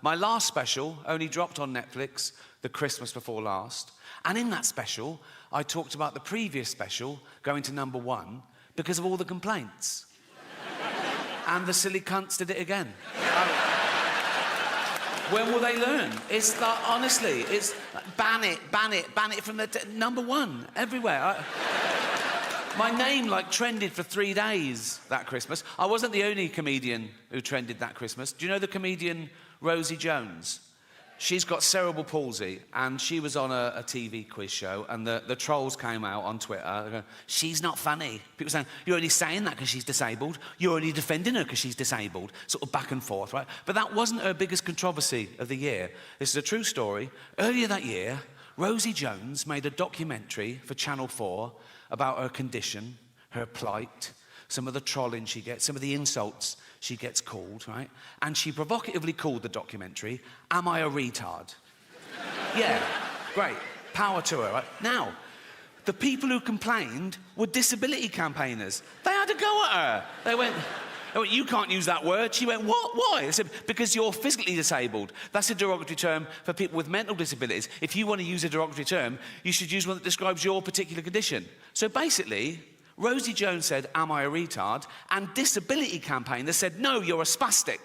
My last special only dropped on Netflix the Christmas before last. And in that special, I talked about the previous special going to #1 because of all the complaints. And the silly cunts did it again. When will they learn? It's like, honestly, it's like, ban it from the #1 everywhere. My name trended for 3 days that Christmas. I wasn't the only comedian who trended that Christmas. Do you know the comedian Rosie Jones? She's got cerebral palsy, and she was on a TV quiz show, and the trolls came out on Twitter going, she's not funny. People saying, you're only saying that because she's disabled. You're only defending her because she's disabled. Sort of back and forth, right? But that wasn't her biggest controversy of the year. This is a true story. Earlier that year, Rosie Jones made a documentary for Channel 4 about her condition, her plight, some of the trolling she gets, some of the insults she gets called, right? And she provocatively called the documentary, Am I a Retard? Yeah, great. Power to her, right? Now, the people who complained were disability campaigners. They had a go at her. They went, you can't use that word. She went, what? Why? I said, because you're physically disabled. That's a derogatory term for people with mental disabilities. If you want to use a derogatory term, you should use one that describes your particular condition. So basically, Rosie Jones said, am I a retard? And disability campaigners said, no, you're a spastic.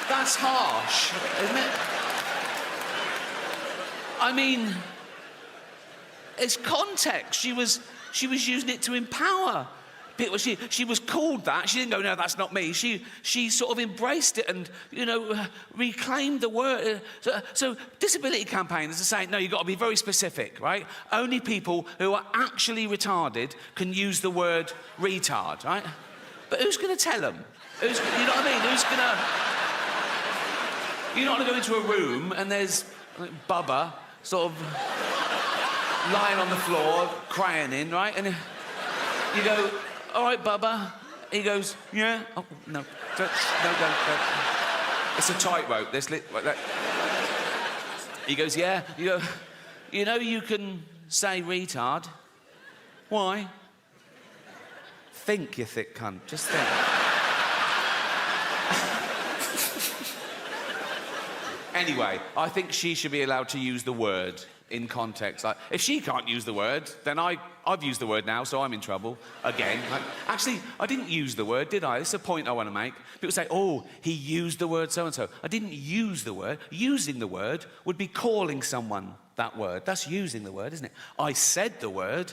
That's harsh, isn't it? I mean, it's context. She was using it to empower people. She was called that. She didn't go, no, that's not me. She sort of embraced it and, reclaimed the word. So disability campaigners are saying, no, you've got to be very specific, right? Only people who are actually retarded can use the word retard, right? But who's going to tell them? You know what I mean? Who's going to... You're not going to go into a room and there's Bubba sort of lying on the floor, crying in, right? And you go, all right, Bubba. He goes, yeah. Oh, no. No. It's a tightrope. He goes, yeah. You go, you can say retard. Why? Think, you thick cunt. Just think. Anyway, I think she should be allowed to use the word in context. If she can't use the word, then I've used the word now, so I'm in trouble again. Actually, I didn't use the word, did I? This is a point I want to make. People say, oh, he used the word so-and-so. I didn't use the word. Using the word would be calling someone that word. That's using the word, isn't it? I said the word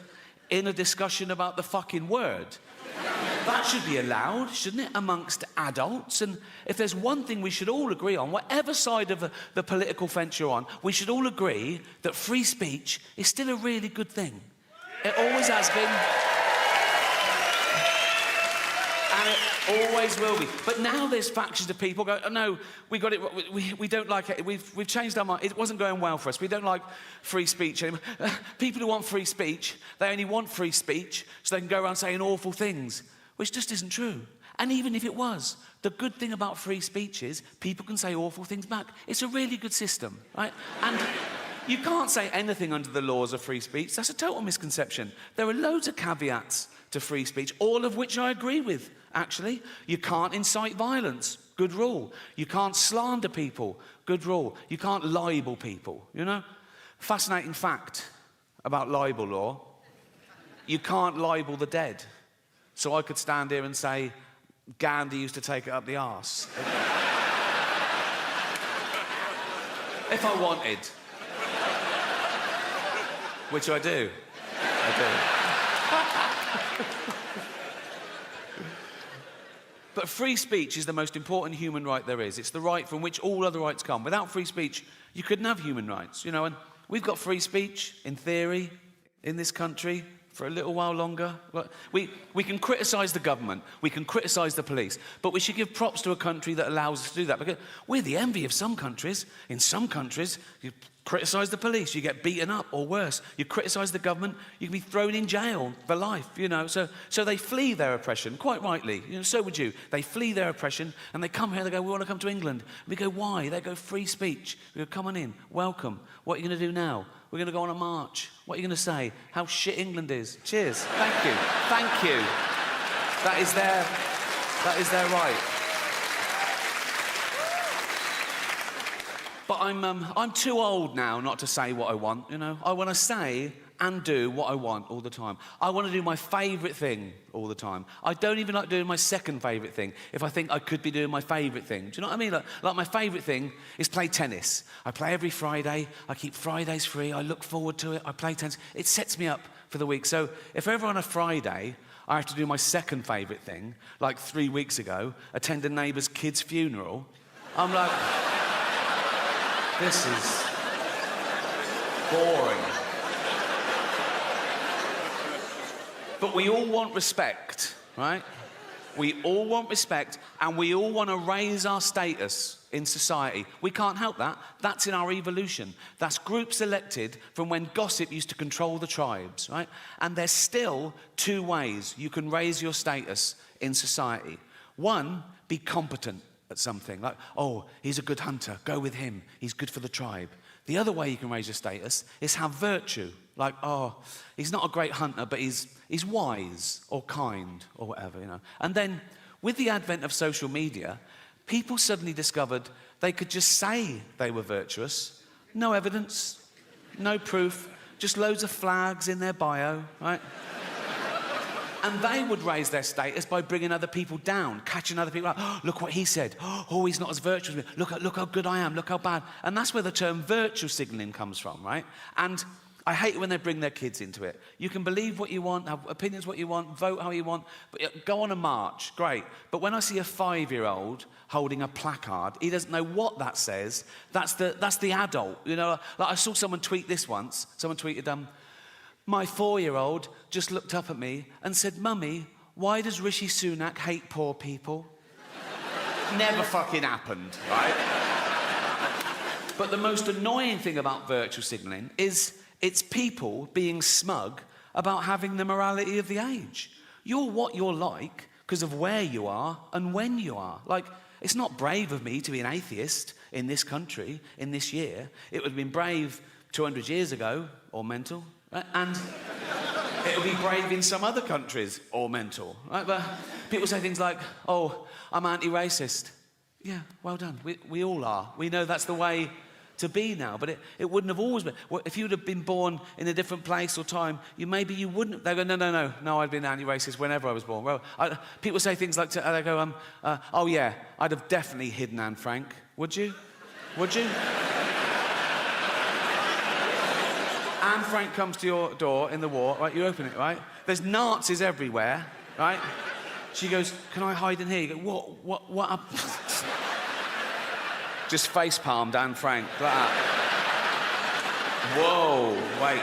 in a discussion about the fucking word. That should be allowed, shouldn't it, amongst adults? And if there's one thing we should all agree on, whatever side of the political fence you're on, we should all agree that free speech is still a really good thing. It always has been. And it always will be. But now there's factions of people go, oh, no, we got it, we don't like it, we've changed our mind, it wasn't going well for us, we don't like free speech anymore. People who want free speech, they only want free speech so they can go around saying awful things, which just isn't true. And even if it was, the good thing about free speech is people can say awful things back. It's a really good system, right? And you can't say anything under the laws of free speech. That's a total misconception. There are loads of caveats to free speech, all of which I agree with, actually. You can't incite violence. Good rule. You can't slander people. Good rule. You can't libel people, Fascinating fact about libel law. You can't libel the dead. So I could stand here and say, Gandhi used to take it up the arse. If I wanted. Which I do. But free speech is the most important human right there is. It's the right from which all other rights come. Without free speech, you couldn't have human rights, and we've got free speech, in theory, in this country, for a little while longer. We can criticise the government, we can criticise the police, but we should give props to a country that allows us to do that, because we're the envy of some countries. In some countries, you criticise the police, you get beaten up, or worse. You criticise the government, you can be thrown in jail for life, So they flee their oppression, quite rightly. So would you. They flee their oppression, and they come here, they go, we want to come to England. We go, why? They go, free speech. We go, come on in, welcome. What are you going to do now? We're going to go on a march. What are you going to say? How shit England is. Cheers. Thank you. Thank you. That is their right. But I'm too old now not to say what I want, you know? I want to say and do what I want all the time. I want to do my favourite thing all the time. I don't even like doing my second favourite thing if I think I could be doing my favourite thing. Do you know what I mean? Like my favourite thing is play tennis. I play every Friday. I keep Fridays free. I look forward to it. I play tennis. It sets me up for the week. So if ever on a Friday I have to do my second favourite thing, like 3 weeks ago, attend a neighbour's kid's funeral, I'm like, this is boring. But we all want respect, right? We all want respect, and we all want to raise our status in society. We can't help that. That's in our evolution. That's groups elected from when gossip used to control the tribes, right? And there's still 2 ways you can raise your status in society. One, be competent at something. Like, oh, he's a good hunter. Go with him. He's good for the tribe. The other way you can raise your status is have virtue. Like, oh, he's not a great hunter, but he's wise or kind or whatever, you know. And then, with the advent of social media, people suddenly discovered they could just say they were virtuous. No evidence, no proof, just loads of flags in their bio, right? And they would raise their status by bringing other people down, catching other people out. Oh, look what he said. Oh, he's not as virtuous as me. Look how good I am. Look how bad. And that's where the term virtue signalling comes from, right? And I hate it when they bring their kids into it. You can believe what you want, have opinions what you want, vote how you want, but go on a march, great. But when I see a 5-year-old holding a placard, he doesn't know what that says. That's the adult, you know. Like I saw someone tweet this once. Someone tweeted, my 4-year-old just looked up at me and said, Mummy, why does Rishi Sunak hate poor people? Never fucking happened, right? But the most annoying thing about virtue signalling is it's people being smug about having the morality of the age. You're what you're like because of where you are and when you are. Like, it's not brave of me to be an atheist in this country, in this year. It would have been brave 200 years ago, or mental. Right? And it'll be brave in some other countries, or mental. Right? But people say things like, oh, I'm anti-racist. Yeah, well done. We all are. We know that's the way to be now, but it wouldn't have always been. Well, if you'd have been born in a different place or time, maybe you wouldn't. They go, no, I'd been anti-racist whenever I was born. Well, people say things like, they go, oh yeah, I'd have definitely hidden Anne Frank. Would you? Would you? Anne Frank comes to your door in the war, right? You open it, right? There's Nazis everywhere, right? She goes, can I hide in here? You go, what up? Just face-palmed Anne Frank, like that. Whoa, wait.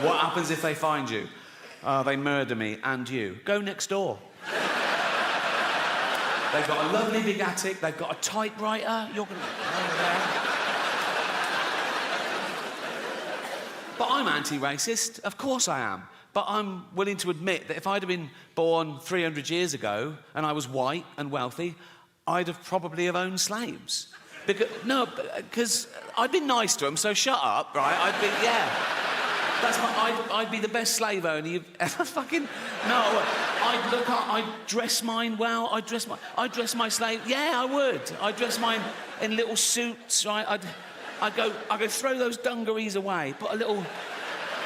What happens if they find you? They murder me and you. Go next door. They've got a lovely big attic, they've got a typewriter, you're gonna... But I'm anti-racist, of course I am. But I'm willing to admit that if I'd have been born 300 years ago and I was white and wealthy, I'd have probably have owned slaves. Because I'd be nice to them, so shut up, right? I'd be the best slave owner you've ever fucking... No, I'd dress mine well, I'd dress my slave... Yeah, I would. I'd dress mine in little suits, right? I'd go throw those dungarees away, put a little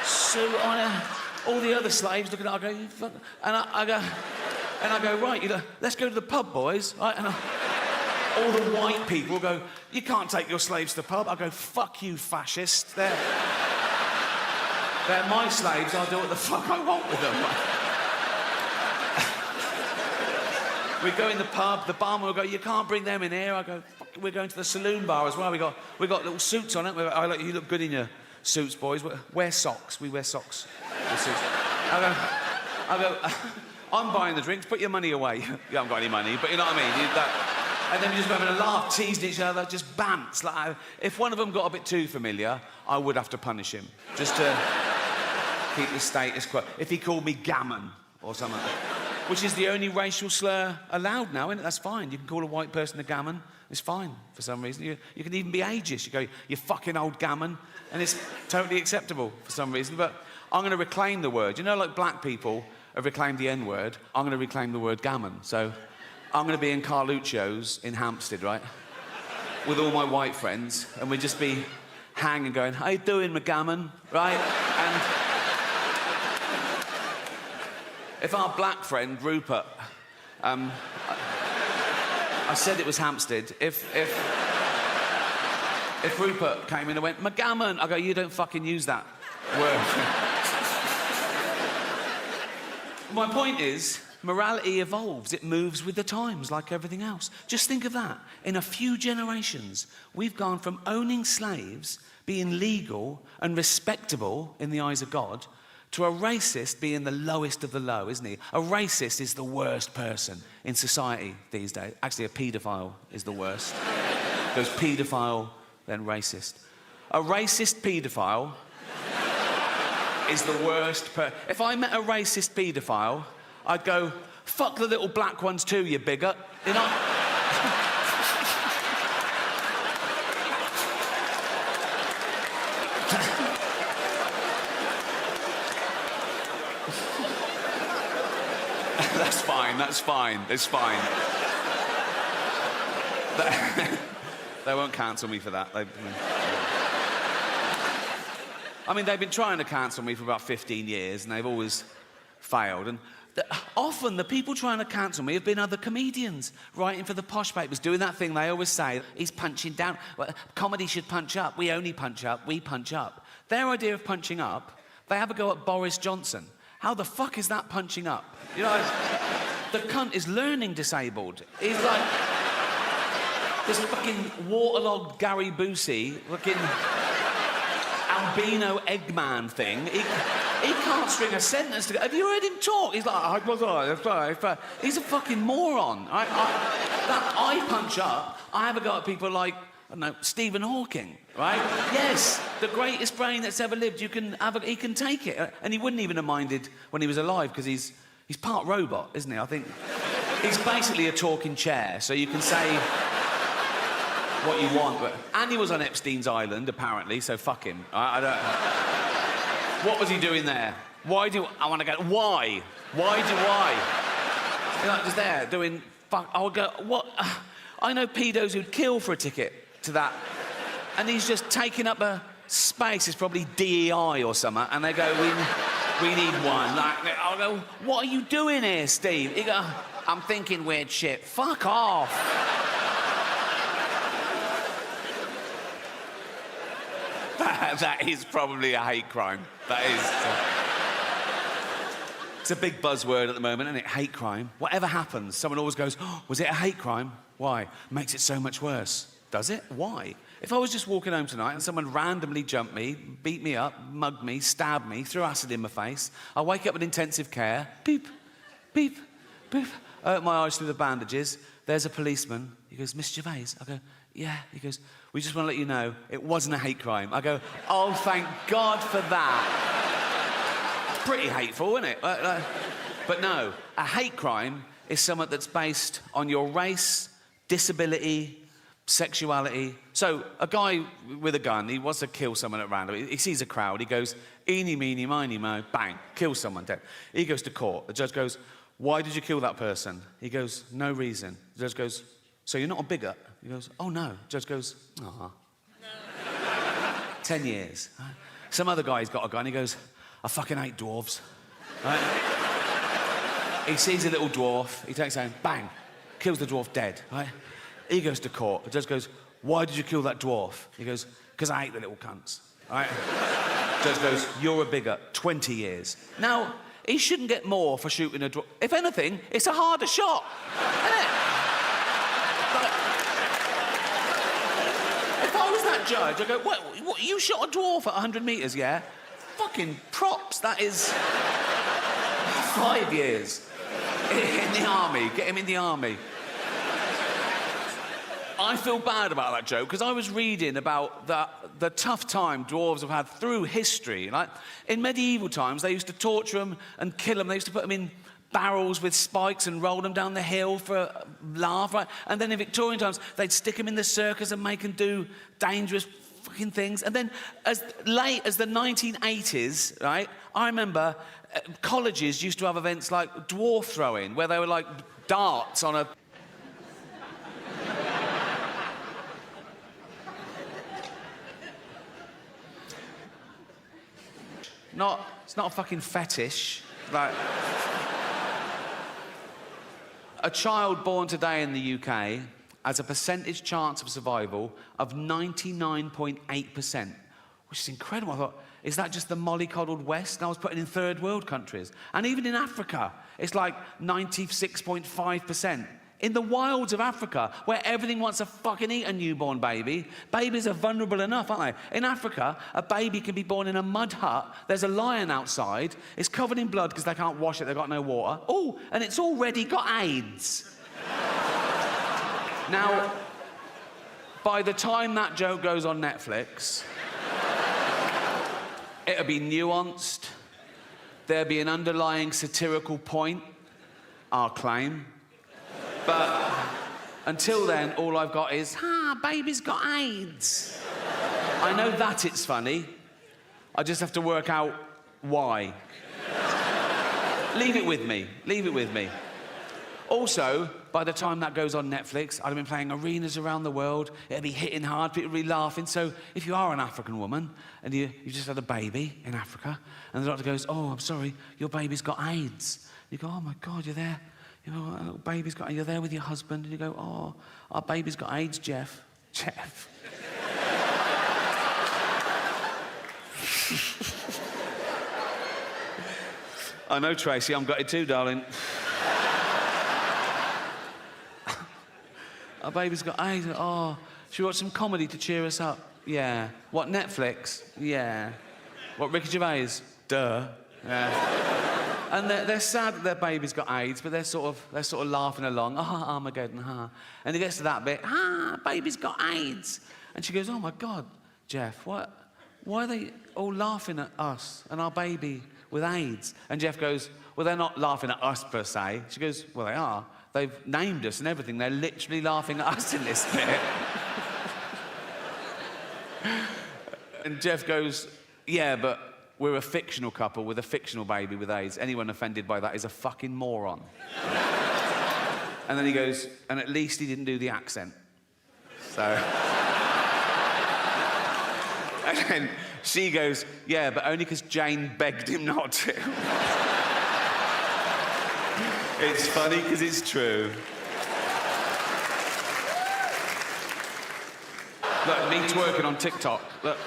suit on her. All the other slaves looking at it, I go, you fuck... And I go, right, let's go to the pub, boys. Right? And all the white people go, you can't take your slaves to the pub. I go, fuck you, fascist. They're my slaves, I'll do what the fuck I want with them. We go in the pub, the barman will go, you can't bring them in here. I go, fuck, we're going to the saloon bar as well. We got little suits on it. You look good in your suits, boys. Wear socks. We wear socks. Suits. I go, I'm buying the drinks, put your money away. You haven't got any money, but you know what I mean? And then we just having a laugh, teasing each other, just bants. Like, if one of them got a bit too familiar, I would have to punish him, just to keep the status quo. If he called me gammon or something, which is the only racial slur allowed now, isn't it? That's fine. You can call a white person a gammon. It's fine for some reason. You can even be ageist. You go, you fucking old gammon, and it's totally acceptable for some reason. But I'm going to reclaim the word. You know, like black people have reclaimed the N-word, I'm going to reclaim the word gammon. So I'm going to be in Carluccio's in Hampstead, right? with all my white friends, and we'd just be hanging going, how you doing, McGammon? Right? And if our black friend, Rupert, I said it was Hampstead, if Rupert came in and went, McGammon, I go, you don't fucking use that word. My point is, morality evolves. It moves with the times, like everything else. Just think of that. In a few generations, we've gone from owning slaves, being legal and respectable in the eyes of God, to a racist being the lowest of the low, isn't he? A racist is the worst person in society these days. Actually, a paedophile is the worst. Goes paedophile, then racist. A racist paedophile is the worst If I met a racist paedophile, I'd go, fuck the little black ones too, you bigot. You know? That's fine, that's fine, it's fine. They won't cancel me for that. I mean, they've been trying to cancel me for about 15 years, and they've always failed. And often the people trying to cancel me have been other comedians writing for the posh papers, doing that thing they always say, he's punching down. Well, comedy should punch up. We only punch up. We punch up. Their idea of punching up, they have a go at Boris Johnson. How the fuck is that punching up? You know, the cunt is learning disabled. He's like this fucking waterlogged Gary Busey, fucking albino Eggman thing. He can't string a sentence together. Have you heard him talk? He's like, he's a fucking moron. I punch up. I have a go at people like, I don't know, Stephen Hawking, right? Yes, the greatest brain that's ever lived. He can take it. And he wouldn't even have minded when he was alive, because he's part robot, isn't he? I think he's basically a talking chair, so you can say what you want. And he was on Epstein's Island, apparently, so fuck him. I don't... What was he doing there? Why do I want to go? Why? Why? You're like just there doing fuck. I would go. What? I know pedos who'd kill for a ticket to that, and he's just taking up a space. It's probably DEI or something, and they go, we need one. Like, I'll go. What are you doing here, Steve? He go, I'm thinking weird shit. Fuck off. That is probably a hate crime. That is. It's a big buzzword at the moment, isn't it? Hate crime. Whatever happens, someone always goes, oh, was it a hate crime? Why? Makes it so much worse. Does it? Why? If I was just walking home tonight and someone randomly jumped me, beat me up, mugged me, stabbed me, threw acid in my face, I wake up in intensive care, beep, beep, beep. I open my eyes through the bandages. There's a policeman. He goes, Miss Gervais? I go, yeah. He goes, we just want to let you know it wasn't a hate crime. I go, oh, thank God for that. Pretty hateful, isn't it? But no, a hate crime is something that's based on your race, disability, sexuality. So a guy with a gun, he wants to kill someone at random. He sees a crowd. He goes, eeny, meeny, miny, mo, bang, kills someone, dead. He goes to court. The judge goes, why did you kill that person? He goes, no reason. The judge goes, so you're not a bigot? He goes, oh, no. The judge goes, ah. 10 years. Right? Some other guy's got a gun. He goes, I fucking hate dwarves. Right? He sees a little dwarf. He takes aim, bang, kills the dwarf dead. Right? He goes to court. The judge goes, why did you kill that dwarf? He goes, because I hate the little cunts. Right? The judge goes, you're a bigot. 20 years. Now, he shouldn't get more for shooting a dwarf. If anything, it's a harder shot, isn't it? If I was that judge, I'd go, what, you shot a dwarf at 100 metres, yeah? Fucking props, that is 5 years in the army. Get him in the army. I feel bad about that joke, because I was reading about the tough time dwarves have had through history. Like, in medieval times, they used to torture them and kill them. They used to put them in barrels with spikes and roll them down the hill for a laugh, right? And then in Victorian times, they'd stick them in the circus and make them do dangerous fucking things. And then as late as the 1980s, right, I remember colleges used to have events like dwarf throwing, where they were like darts on a... It's not a fucking fetish. Like... A child born today in the UK has a percentage chance of survival of 99.8%, which is incredible. I thought, is that just the mollycoddled West? And I was putting in third world countries. And even in Africa, it's like 96.5%. In the wilds of Africa, where everything wants to fucking eat a newborn baby, babies are vulnerable enough, aren't they? In Africa, a baby can be born in a mud hut. There's a lion outside. It's covered in blood because they can't wash it. They've got no water. Oh, and it's already got AIDS. Now, by the time that joke goes on Netflix, it'll be nuanced. There'll be an underlying satirical point, I'll claim. But until then, all I've got is, baby's got AIDS. I know that it's funny. I just have to work out why. Leave it with me. Leave it with me. Also, by the time that goes on Netflix, I'd have been playing arenas around the world. It'll be hitting hard, people will be laughing. So if you are an African woman and you just had a baby in Africa and the doctor goes, oh, I'm sorry, your baby's got AIDS. You go, oh, my God, you're there. You know, our little baby's got... You're there with your husband and you go, oh, our baby's got AIDS, Jeff. Jeff. I know, Tracy, I'm gutted too, darling. Our baby's got AIDS. Oh, should we watch some comedy to cheer us up? Yeah. What, Netflix? Yeah. What, Ricky Gervais? Duh. Yeah. And they're sad that their baby's got AIDS, but they're sort of laughing along. Armageddon, And it gets to that bit, baby's got AIDS. And she goes, oh my God, Jeff, why are they all laughing at us and our baby with AIDS? And Jeff goes, well, they're not laughing at us per se. She goes, well, they are. They've named us and everything. They're literally laughing at us in this bit. And Jeff goes, yeah, but we're a fictional couple with a fictional baby with AIDS. Anyone offended by that is a fucking moron. And then he goes, and at least he didn't do the accent. So... And then she goes, yeah, but only because Jane begged him not to. It's funny because it's true. Look, me twerking on TikTok. Look.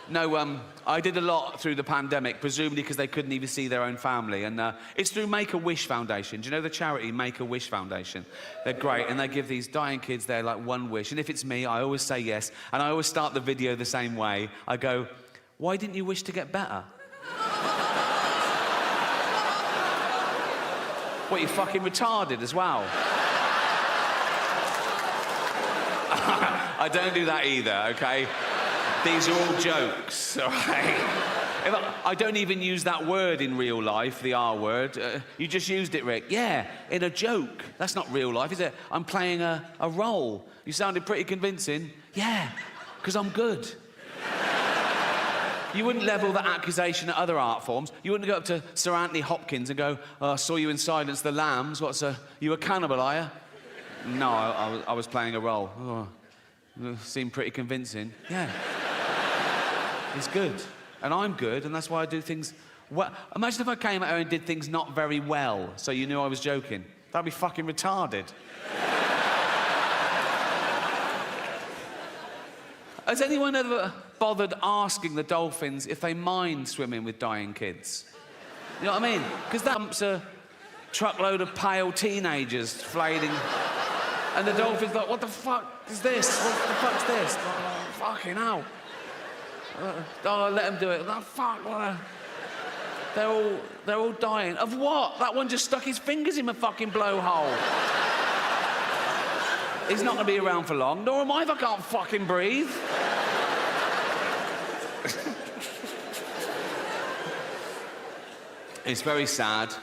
No, I did a lot through the pandemic, presumably because they couldn't even see their own family. And it's through Make-A-Wish Foundation. Do you know the charity Make-A-Wish Foundation? They're great, and they give these dying kids their, like, one wish. And if it's me, I always say yes. And I always start the video the same way. I go, why didn't you wish to get better? What, you fucking retarded as well? I don't do that either, okay? These are all jokes, all right? I don't even use that word in real life, the R word. You just used it, Rick. Yeah, in a joke. That's not real life, is it? I'm playing a role. You sounded pretty convincing. Yeah, because I'm good. You wouldn't level that accusation at other art forms. You wouldn't go up to Sir Anthony Hopkins and go, oh, I saw you in Silence of the Lambs. You a cannibal, are you? No, I was playing a role. Oh, seemed pretty convincing. Yeah. He's good, and I'm good, and that's why I do things well. Imagine if I came out here and did things not very well, so you knew I was joking. That'd be fucking retarded. Has anyone ever bothered asking the dolphins if they mind swimming with dying kids? You know what I mean? Because that dumps a truckload of pale teenagers flailing, and the dolphin's like, what the fuck is this? What the fuck's this? Oh, fucking hell. Oh, let them do it. Oh, fuck. They're all dying. Of what? That one just stuck his fingers in my fucking blowhole. He's not going to be around for long. Nor am I if I can't fucking breathe. It's very sad.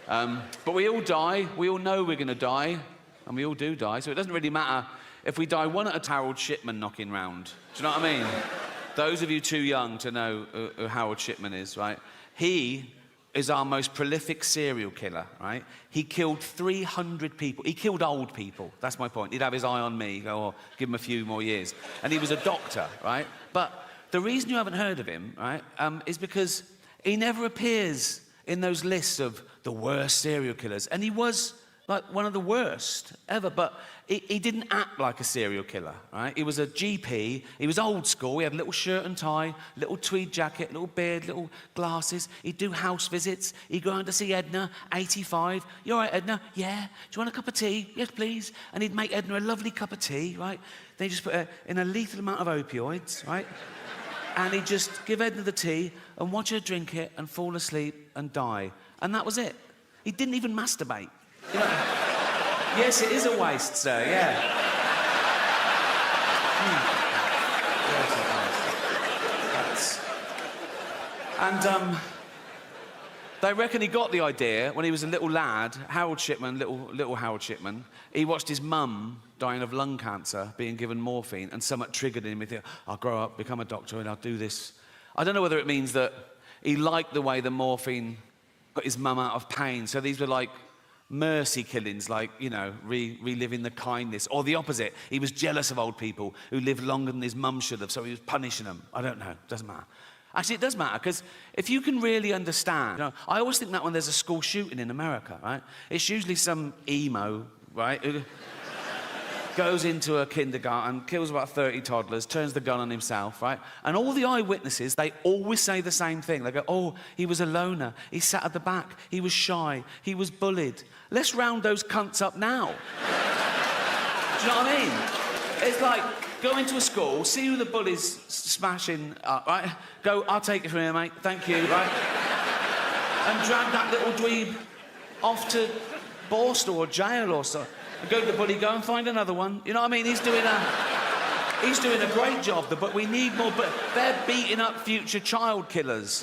But we all die. We all know we're going to die. And we all do die. So it doesn't really matter if we die one at a Harold Shipman knocking round. Do you know what I mean? Those of you too young to know who Harold Shipman is, right? He is our most prolific serial killer, right? He killed 300 people. He killed old people. That's my point. He'd have his eye on me, go, oh, give him a few more years. And he was a doctor, right? But the reason you haven't heard of him, right, is because he never appears in those lists of the worst serial killers. And he was like one of the worst ever, but he didn't act like a serial killer, right? He was a GP, he was old school, he had a little shirt and tie, little tweed jacket, little beard, little glasses. He'd do house visits, he'd go around to see Edna, 85. You all right, Edna? Yeah. Do you want a cup of tea? Yes, please. And he'd make Edna a lovely cup of tea, right? Then he'd just put her in a lethal amount of opioids, right? And he'd just give Edna the tea and watch her drink it and fall asleep and die. And that was it. He didn't even masturbate. You know, yes, it is a waste, sir, yeah. And they reckon he got the idea when he was a little lad, Harold Shipman, little Harold Shipman. He watched his mum dying of lung cancer, being given morphine, and somewhat triggered him. He thought, I'll grow up, become a doctor, and I'll do this. I don't know whether it means that he liked the way the morphine got his mum out of pain. So these were like mercy killings, like, you know, reliving the kindness. Or the opposite, he was jealous of old people who lived longer than his mum should have, so he was punishing them. I don't know, doesn't matter. Actually, it does matter, because if you can really understand, you know, I always think that when there's a school shooting in America, right, it's usually some emo, right, who goes into a kindergarten, kills about 30 toddlers, turns the gun on himself, right? And all the eyewitnesses, they always say the same thing. They go, oh, he was a loner, he sat at the back, he was shy, he was bullied. Let's round those cunts up now. Do you know what I mean? It's like, go into a school, see who the bully's smashing up, right? Go, I'll take it from here, mate, thank you, right? And drag that little dweeb off to Borstal or jail or so. Go to the bully, go and find another one. You know what I mean? He's doing a great job, but we need more. But they're beating up future child killers.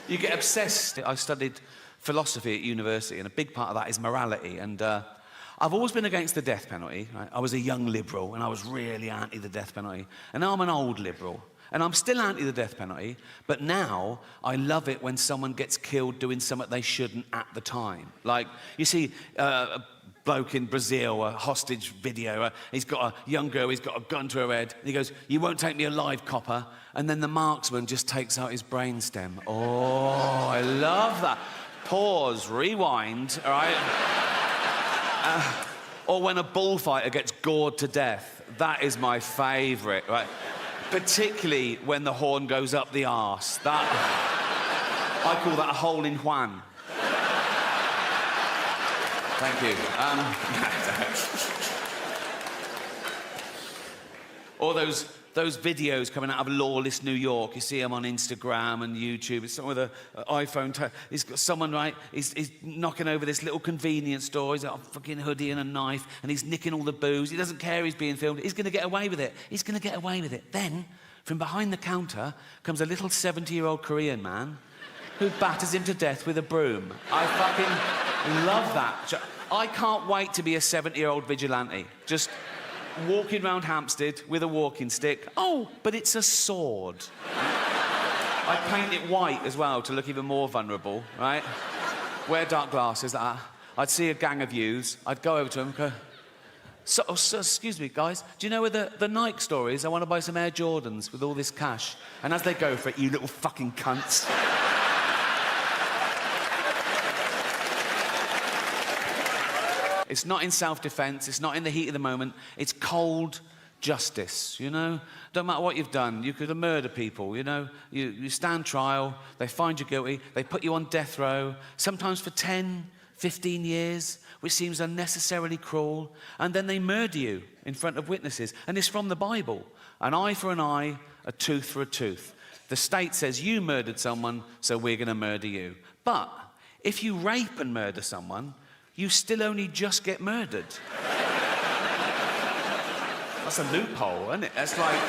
You get obsessed. I studied philosophy at university, and a big part of that is morality. And I've always been against the death penalty. Right? I was a young liberal, and I was really anti the death penalty. And now I'm an old liberal. And I'm still anti the death penalty, but now I love it when someone gets killed doing something they shouldn't at the time. Like, you see a bloke in Brazil, a hostage video, he's got a young girl, he's got a gun to her head, and he goes, you won't take me alive, copper. And then the marksman just takes out his brainstem. Oh, I love that. Pause, rewind, all right? Or when a bullfighter gets gored to death. That is my favourite, right? Particularly when the horn goes up the arse. That, I call that a hole in Juan. Thank you. Or those videos coming out of lawless New York. You see them on Instagram and YouTube. It's someone with an iPhone. He's got someone, right, he's knocking over this little convenience store. He's got a fucking hoodie and a knife, and he's nicking all the booze. He doesn't care he's being filmed. He's going to get away with it. He's going to get away with it. Then, from behind the counter, comes a little 70-year-old Korean man who batters him to death with a broom. I fucking love that. I can't wait to be a 70-year-old vigilante. Just walking round Hampstead with a walking stick. Oh, but it's a sword. I paint it white as well to look even more vulnerable, right? Wear dark glasses. I'd see a gang of youths. I'd go over to them and go, so, excuse me, guys, do you know where the Nike store is? I want to buy some Air Jordans with all this cash. And as they go for it, you little fucking cunts. It's not in self-defense, it's not in the heat of the moment, it's cold justice, you know? Don't matter what you've done, you could have murdered people, you know? You stand trial, they find you guilty, they put you on death row, sometimes for 10, 15 years, which seems unnecessarily cruel, and then they murder you in front of witnesses. And it's from the Bible. An eye for an eye, a tooth for a tooth. The state says you murdered someone, so we're going to murder you. But if you rape and murder someone, you still only just get murdered. That's a loophole, isn't it? That's like...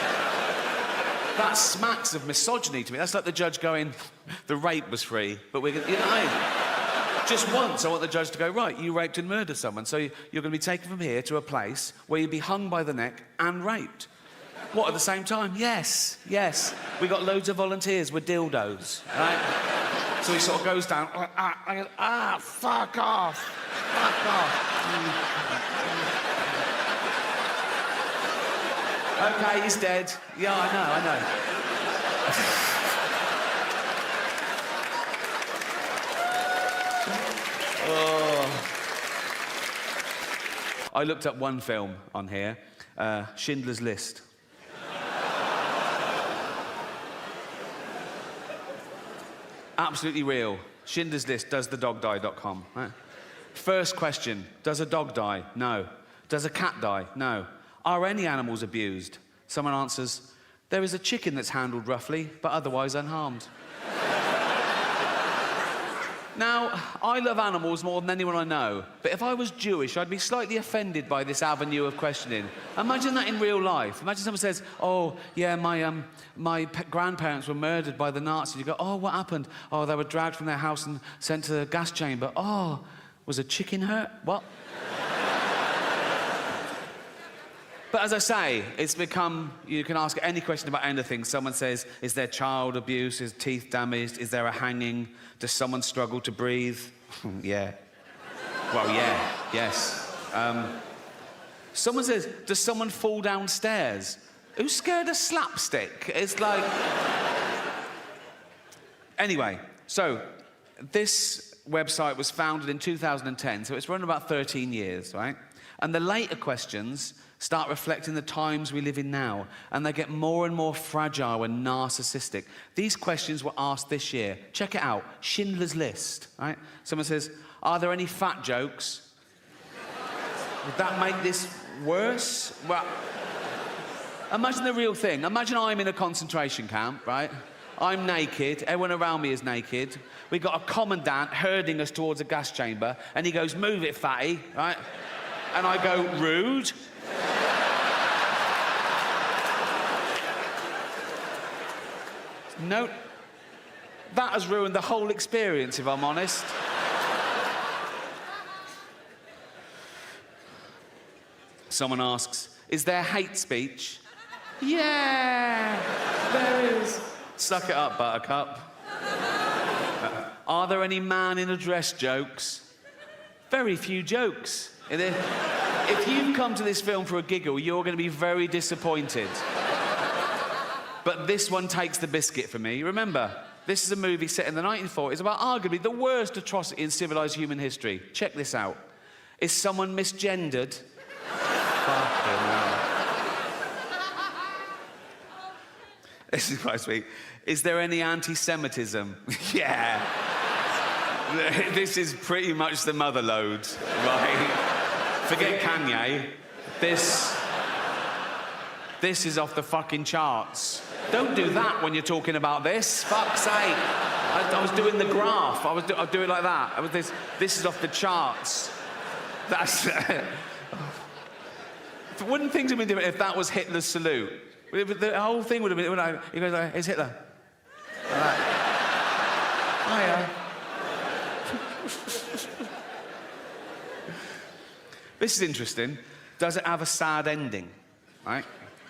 That smacks of misogyny to me. That's like the judge going, the rape was free, but we're going to... You know, just once, I want the judge to go, right, you raped and murdered someone, so you're going to be taken from here to a place where you'll be hung by the neck and raped. What, at the same time? Yes, yes. We got loads of volunteers with dildos, right? So he sort of goes down, fuck off. Fuck off. Okay, he's dead. Yeah, I know. Oh. I looked up one film on here, Schindler's List. Absolutely real. Schindler's List, doesthedogdie.com. Right. First question, does a dog die? No. Does a cat die? No. Are any animals abused? Someone answers, there is a chicken that's handled roughly, but otherwise unharmed. Now, I love animals more than anyone I know, but if I was Jewish, I'd be slightly offended by this avenue of questioning. Imagine that in real life. Imagine someone says, oh, yeah, my grandparents were murdered by the Nazis. You go, oh, what happened? Oh, they were dragged from their house and sent to the gas chamber. Oh, was a chicken hurt? What? But as I say, it's become, you can ask any question about anything. Someone says, is there child abuse? Is teeth damaged? Is there a hanging? Does someone struggle to breathe? Yeah. Well, yeah, yes. Someone says, does someone fall downstairs? Who's scared of slapstick? It's like... Anyway, so this website was founded in 2010, so it's run about 13 years, right? And the later questions start reflecting the times we live in now, and they get more and more fragile and narcissistic. These questions were asked this year. Check it out, Schindler's List, right? Someone says, are there any fat jokes? Would that make this worse? Well, imagine the real thing. Imagine I'm in a concentration camp, right? I'm naked, everyone around me is naked. We've got a commandant herding us towards a gas chamber, and he goes, move it, fatty, right? And I go, rude. No, that has ruined the whole experience, if I'm honest. Someone asks, is there hate speech? Yeah, there is. Suck it up, Buttercup. Are there any man in a dress jokes? Very few jokes. If you've come to this film for a giggle, you're going to be very disappointed. But this one takes the biscuit for me. Remember, this is a movie set in the 1940s about arguably the worst atrocity in civilized human history. Check this out. Is someone misgendered? Fucking hell. This is quite sweet. Is there any anti-Semitism? Yeah. This is pretty much the mother load, right? Forget Kanye. This is off the fucking charts. Don't do that when you're talking about this. Fuck's sake. I was doing the graph. I'd do it like that. This is off the charts. That's... Wouldn't things have been different if that was Hitler's salute? The whole thing would have been... He goes like, it's Hitler. Like that. Hiya. This is interesting. Does it have a sad ending? Right?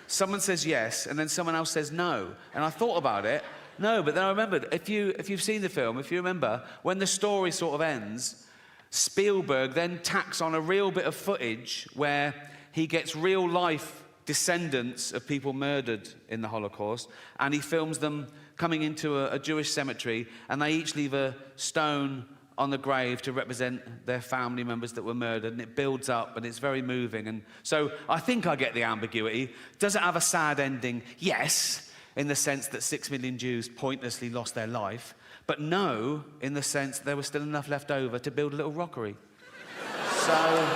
Someone says yes, and then someone else says no. And I thought about it. No, but then I remembered, if you've seen the film, if you remember, when the story sort of ends, Spielberg then tacks on a real bit of footage where he gets real-life descendants of people murdered in the Holocaust, and he films them coming into a Jewish cemetery, and they each leave a stone on the grave to represent their family members that were murdered, and it builds up, and it's very moving. And so I think I get the ambiguity. Does it have a sad ending? Yes, in the sense that 6 million Jews pointlessly lost their life, but no, in the sense that there was still enough left over to build a little rockery. So...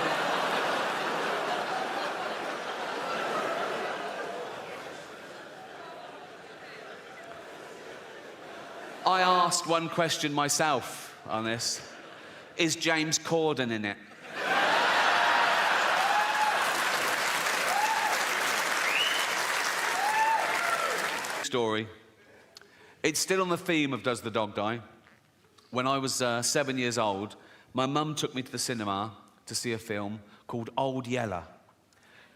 I asked one question myself on this. Is James Corden in it? Story. It's still on the theme of Does the Dog Die? When I was 7 years old, my mum took me to the cinema to see a film called Old Yeller.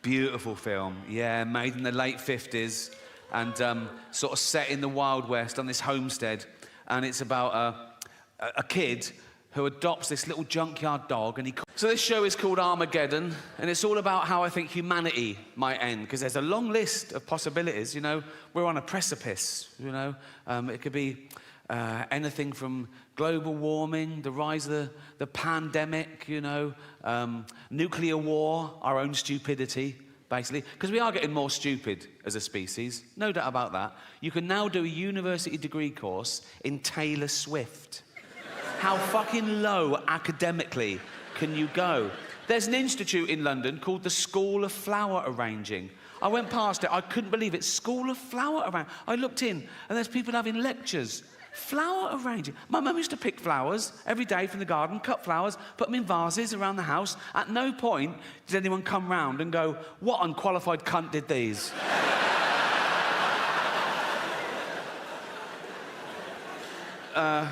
Beautiful film, yeah, made in the late 50s and sort of set in the Wild West on this homestead. And it's about a kid who adopts this little junkyard dog, and so this show is called Armageddon, and it's all about how I think humanity might end, because there's a long list of possibilities, you know. We're on a precipice, you know. It could be anything from global warming, the rise of the pandemic, you know, nuclear war, our own stupidity, basically, because we are getting more stupid as a species, no doubt about that. You can now do a university degree course in Taylor Swift. How fucking low academically can you go? There's an institute in London called the School of Flower Arranging. I went past it, I couldn't believe it. School of Flower Arranging. I looked in, and there's people having lectures. Flower arranging. My mum used to pick flowers every day from the garden, cut flowers, put them in vases around the house. At no point did anyone come round and go, what unqualified cunt did these?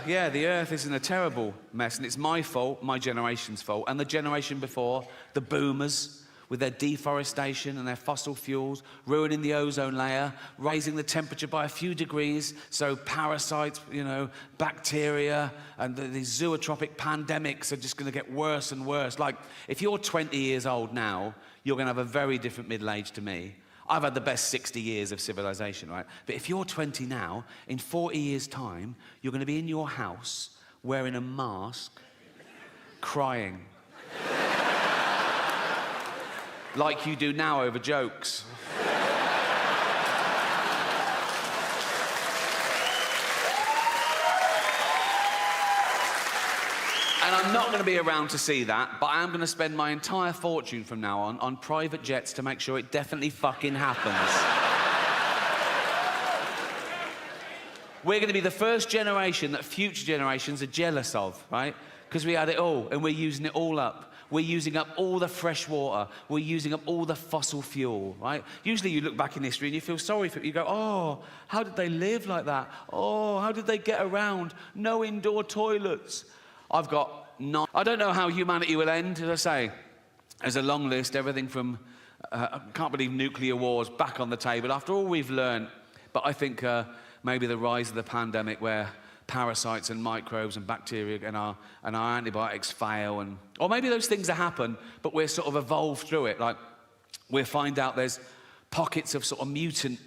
Yeah, the Earth is in a terrible mess, and it's my fault, my generation's fault, and the generation before, the boomers, with their deforestation and their fossil fuels, ruining the ozone layer, raising the temperature by a few degrees, so parasites, you know, bacteria, and these zootropic pandemics are just gonna get worse and worse. Like, if you're 20 years old now, you're gonna have a very different middle age to me. I've had the best 60 years of civilization, right? But if you're 20 now, in 40 years' time, you're gonna be in your house, wearing a mask, crying. Like you do now over jokes. And I'm not going to be around to see that, but I am going to spend my entire fortune from now on private jets to make sure it definitely fucking happens. We're going to be the first generation that future generations are jealous of, right? Because we had it all, and we're using it all up. We're using up all the fresh water. We're using up all the fossil fuel, right? Usually you look back in history and you feel sorry for it. You go, oh, how did they live like that? Oh, how did they get around? No indoor toilets. I've got none. I don't know how humanity will end, as I say. There's a long list, everything from, I can't believe nuclear war's back on the table after all we've learned. But I think maybe the rise of the pandemic where parasites and microbes and bacteria and our antibiotics fail, or maybe those things that happen, but we're sort of evolved through it. Like, we'll find out there's pockets of sort of mutant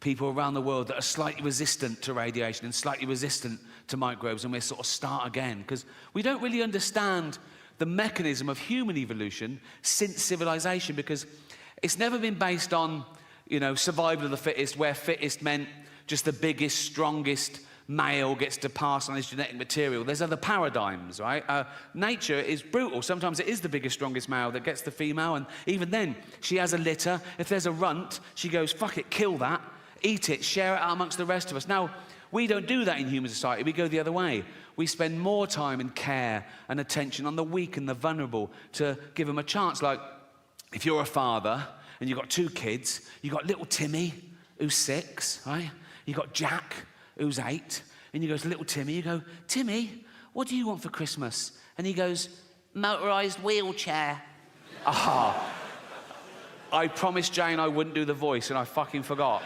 people around the world that are slightly resistant to radiation and slightly resistant to microbes, and we'll sort of start again, because we don't really understand the mechanism of human evolution since civilization, because it's never been based on, you know, survival of the fittest, where fittest meant just the biggest, strongest male gets to pass on his genetic material. There's other paradigms, right? Nature is brutal. Sometimes it is the biggest, strongest male that gets the female, and even then, she has a litter. If there's a runt, she goes, fuck it, kill that, eat it, share it out amongst the rest of us. Now, we don't do that in human society. We go the other way. We spend more time and care and attention on the weak and the vulnerable to give them a chance. Like, if you're a father and you've got 2 kids, you've got little Timmy, who's 6, right? You've got Jack, who's 8, and you go to little Timmy, you go, Timmy, what do you want for Christmas? And he goes, motorised wheelchair. Ah, I promised Jane I wouldn't do the voice, and I fucking forgot.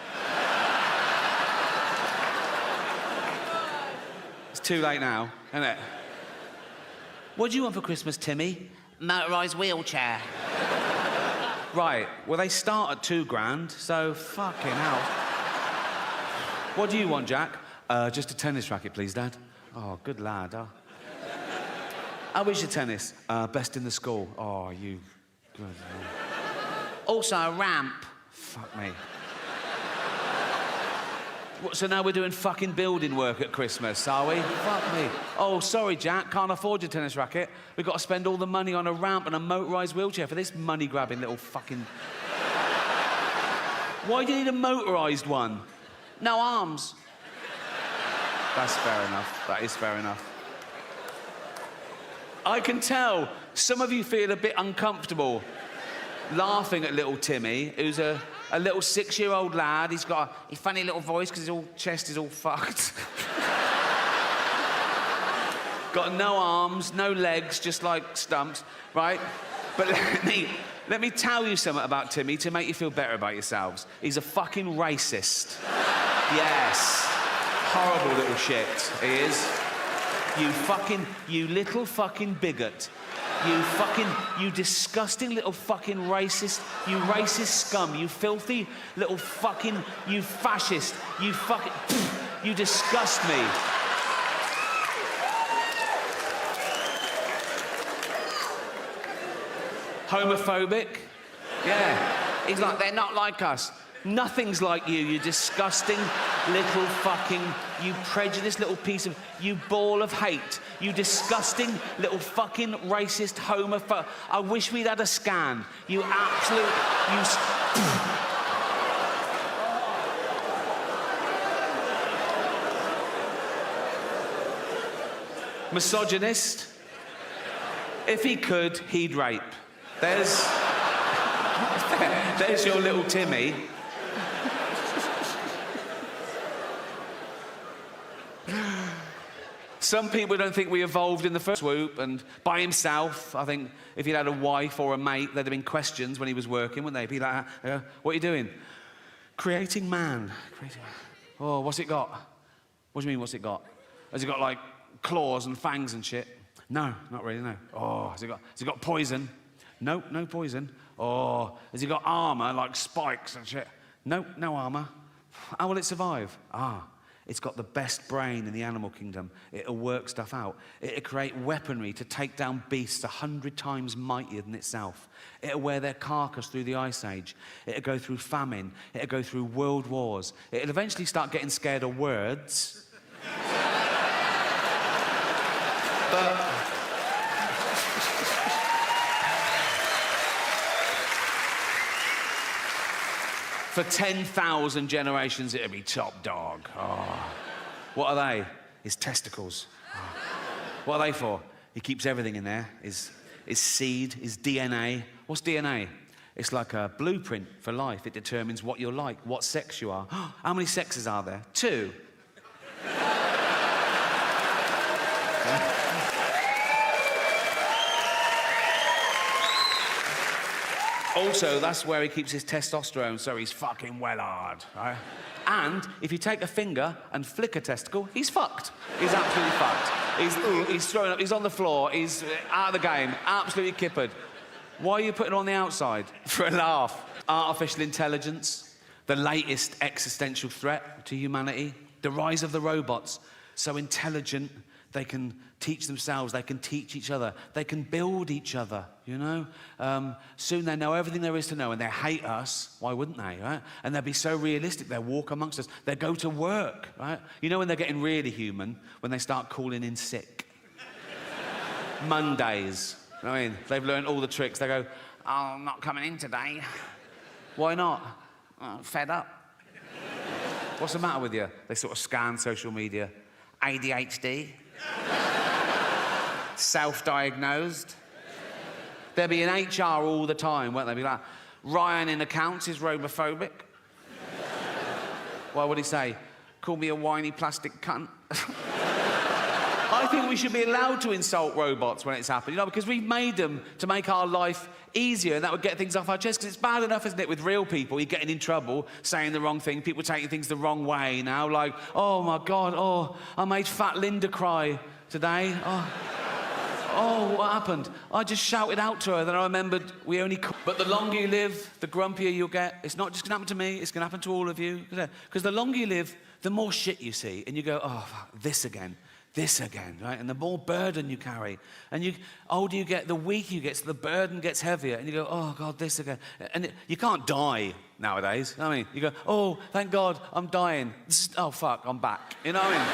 It's too late now, isn't it? What do you want for Christmas, Timmy? Motorised wheelchair. Right, well, they start at $2,000, so fucking hell. What do you want, Jack? Just a tennis racket, please, Dad. Oh, good lad. Oh. How is your tennis? Best in the school. Oh, you... Good. Also a ramp. Fuck me. What, so now we're doing fucking building work at Christmas, are we? Fuck me. Oh, sorry, Jack, can't afford your tennis racket. We've got to spend all the money on a ramp and a motorised wheelchair for this money-grabbing little fucking... Why do you need a motorised one? No arms. That's fair enough. That is fair enough. I can tell some of you feel a bit uncomfortable laughing at little Timmy, who's a little 6-year-old lad. He's got a funny little voice because his chest is all fucked. Got no arms, no legs, just like stumps, right? But let me tell you something about Timmy to make you feel better about yourselves. He's a fucking racist. Yes. Horrible little shit, he is. You little fucking bigot. You disgusting little fucking racist, you racist scum, you filthy little fucking, you fascist, you fucking, you disgust me. Homophobic? Yeah. He's like, they're not like us. Nothing's like you disgusting little fucking, you prejudiced little piece of, you ball of hate. You disgusting little fucking racist homophobe. I wish we'd had a scan. You absolute, misogynist. If he could, he'd rape. There's your little Timmy. Some people don't think we evolved in the first swoop, and by himself, I think if he'd had a wife or a mate, there'd have been questions when he was working, wouldn't they? Be like, what are you doing? Creating man. Oh, what's it got? What do you mean, what's it got? Has it got, like, claws and fangs and shit? No, not really, no. Oh, has it got poison? No, no poison. Oh, has it got armour, like spikes and shit? No, no armour. How will it survive? It's got the best brain in the animal kingdom. It'll work stuff out. It'll create weaponry to take down beasts 100 times mightier than itself. It'll wear their carcass through the Ice Age. It'll go through famine. It'll go through world wars. It'll eventually start getting scared of words. But for 10,000 generations, it'll be top dog. Oh. What are they? His testicles. Oh. What are they for? He keeps everything in there. His seed, his DNA. What's DNA? It's like a blueprint for life. It determines what you're like, what sex you are. How many sexes are there? 2. Also, that's where he keeps his testosterone, so he's fucking well hard, right? And if you take a finger and flick a testicle, he's fucked. He's absolutely fucked. He's thrown up, he's on the floor, he's out of the game, absolutely kippered. Why are you putting it on the outside? For a laugh. Artificial intelligence, the latest existential threat to humanity, the rise of the robots, so intelligent, they can teach themselves, they can teach each other, they can build each other, you know? Soon they know everything there is to know, and they hate us. Why wouldn't they, right? And they'll be so realistic, they'll walk amongst us, they'll go to work, right? You know when they're getting really human? When they start calling in sick. Mondays, you know what I mean? They've learned all the tricks. They go, oh, I'm not coming in today. Why not? Fed up. What's the matter with you? They sort of scan social media. ADHD. Self-diagnosed. They'll be in HR all the time, won't they? Be like, Ryan in accounts is homophobic. Why would he say? Call me a whiny plastic cunt. I think we should be allowed to insult robots when it's happened, you know, because we've made them to make our life easier, and that would get things off our chest, because it's bad enough, isn't it, with real people, you're getting in trouble, saying the wrong thing, people taking things the wrong way now, like, oh my God, oh, I made fat Linda cry today. Oh, what happened? I just shouted out to her, then I remembered we only... But the longer you live, the grumpier you'll get. It's not just going to happen to me, it's going to happen to all of you. Because the longer you live, the more shit you see, and you go, oh, fuck, this again, right? And the more burden you carry. And the older you get, the weaker you get, so the burden gets heavier, and you go, oh, God, this again. And you can't die nowadays, you know what I mean? You go, oh, thank God, I'm dying. Oh, fuck, I'm back. You know what I mean?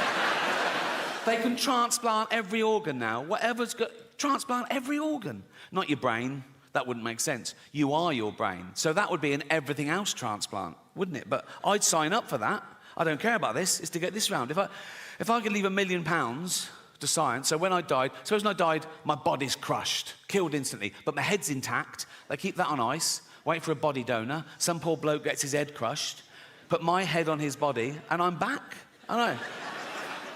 They can transplant every organ now. Whatever's got... Transplant every organ. Not your brain. That wouldn't make sense. You are your brain. So that would be an everything else transplant, wouldn't it? But I'd sign up for that. I don't care about this. It's to get this round. If I could leave £1 million to science, so when I died, suppose when I died, my body's crushed, killed instantly, but my head's intact. They keep that on ice, wait for a body donor. Some poor bloke gets his head crushed, put my head on his body, and I'm back. I know.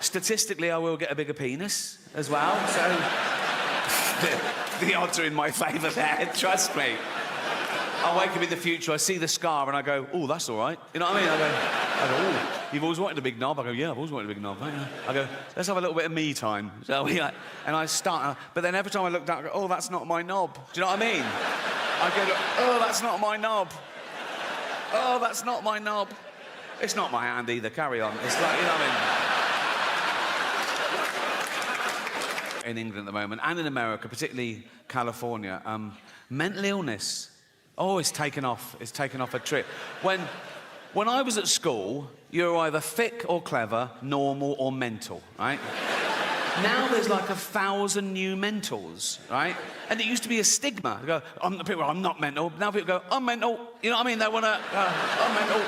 Statistically, I will get a bigger penis as well, so the odds are in my favour there, trust me. I wake up in the future, I see the scar, and I go, oh, that's all right. You know what I mean? I go, I go, oh, you've always wanted a big knob? I go, yeah, I've always wanted a big knob. I go, let's have a little bit of me time. So we, and I start, but then every time I look down, I go, oh, that's not my knob. Do you know what I mean? I go, oh, that's not my knob. Oh, that's not my knob. It's not my hand either, carry on. It's like, you know what I mean? In England at the moment, and in America, particularly California, mental illness, it's taken off. It's taken off a trip. When I was at school, you were either thick or clever, normal or mental, right? Now there's like 1,000 new mentals, right? And it used to be a stigma. They go, I'm not mental. Now people go, I'm mental. You know what I mean? They want to, I'm mental.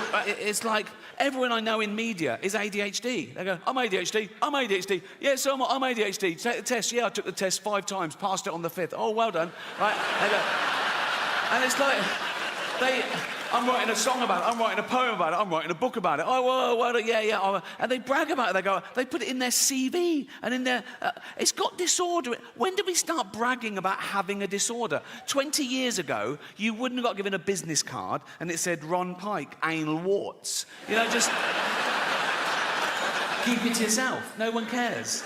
It's like everyone I know in media is ADHD. They go, I'm ADHD. I'm ADHD. Yeah, so I'm ADHD. Take the test. Yeah, I took the test 5 times, passed it on the 5th. Oh, well done. Right? They go, and it's like, I'm writing a song about it, I'm writing a poem about it, I'm writing a book about it. Oh, well, yeah. And they brag about it. They put it in their CV and in their... it's got disorder. When did we start bragging about having a disorder? 20 years ago, you wouldn't have got given a business card and it said Ron Pike, anal warts. You know, just... keep it to yourself. No one cares.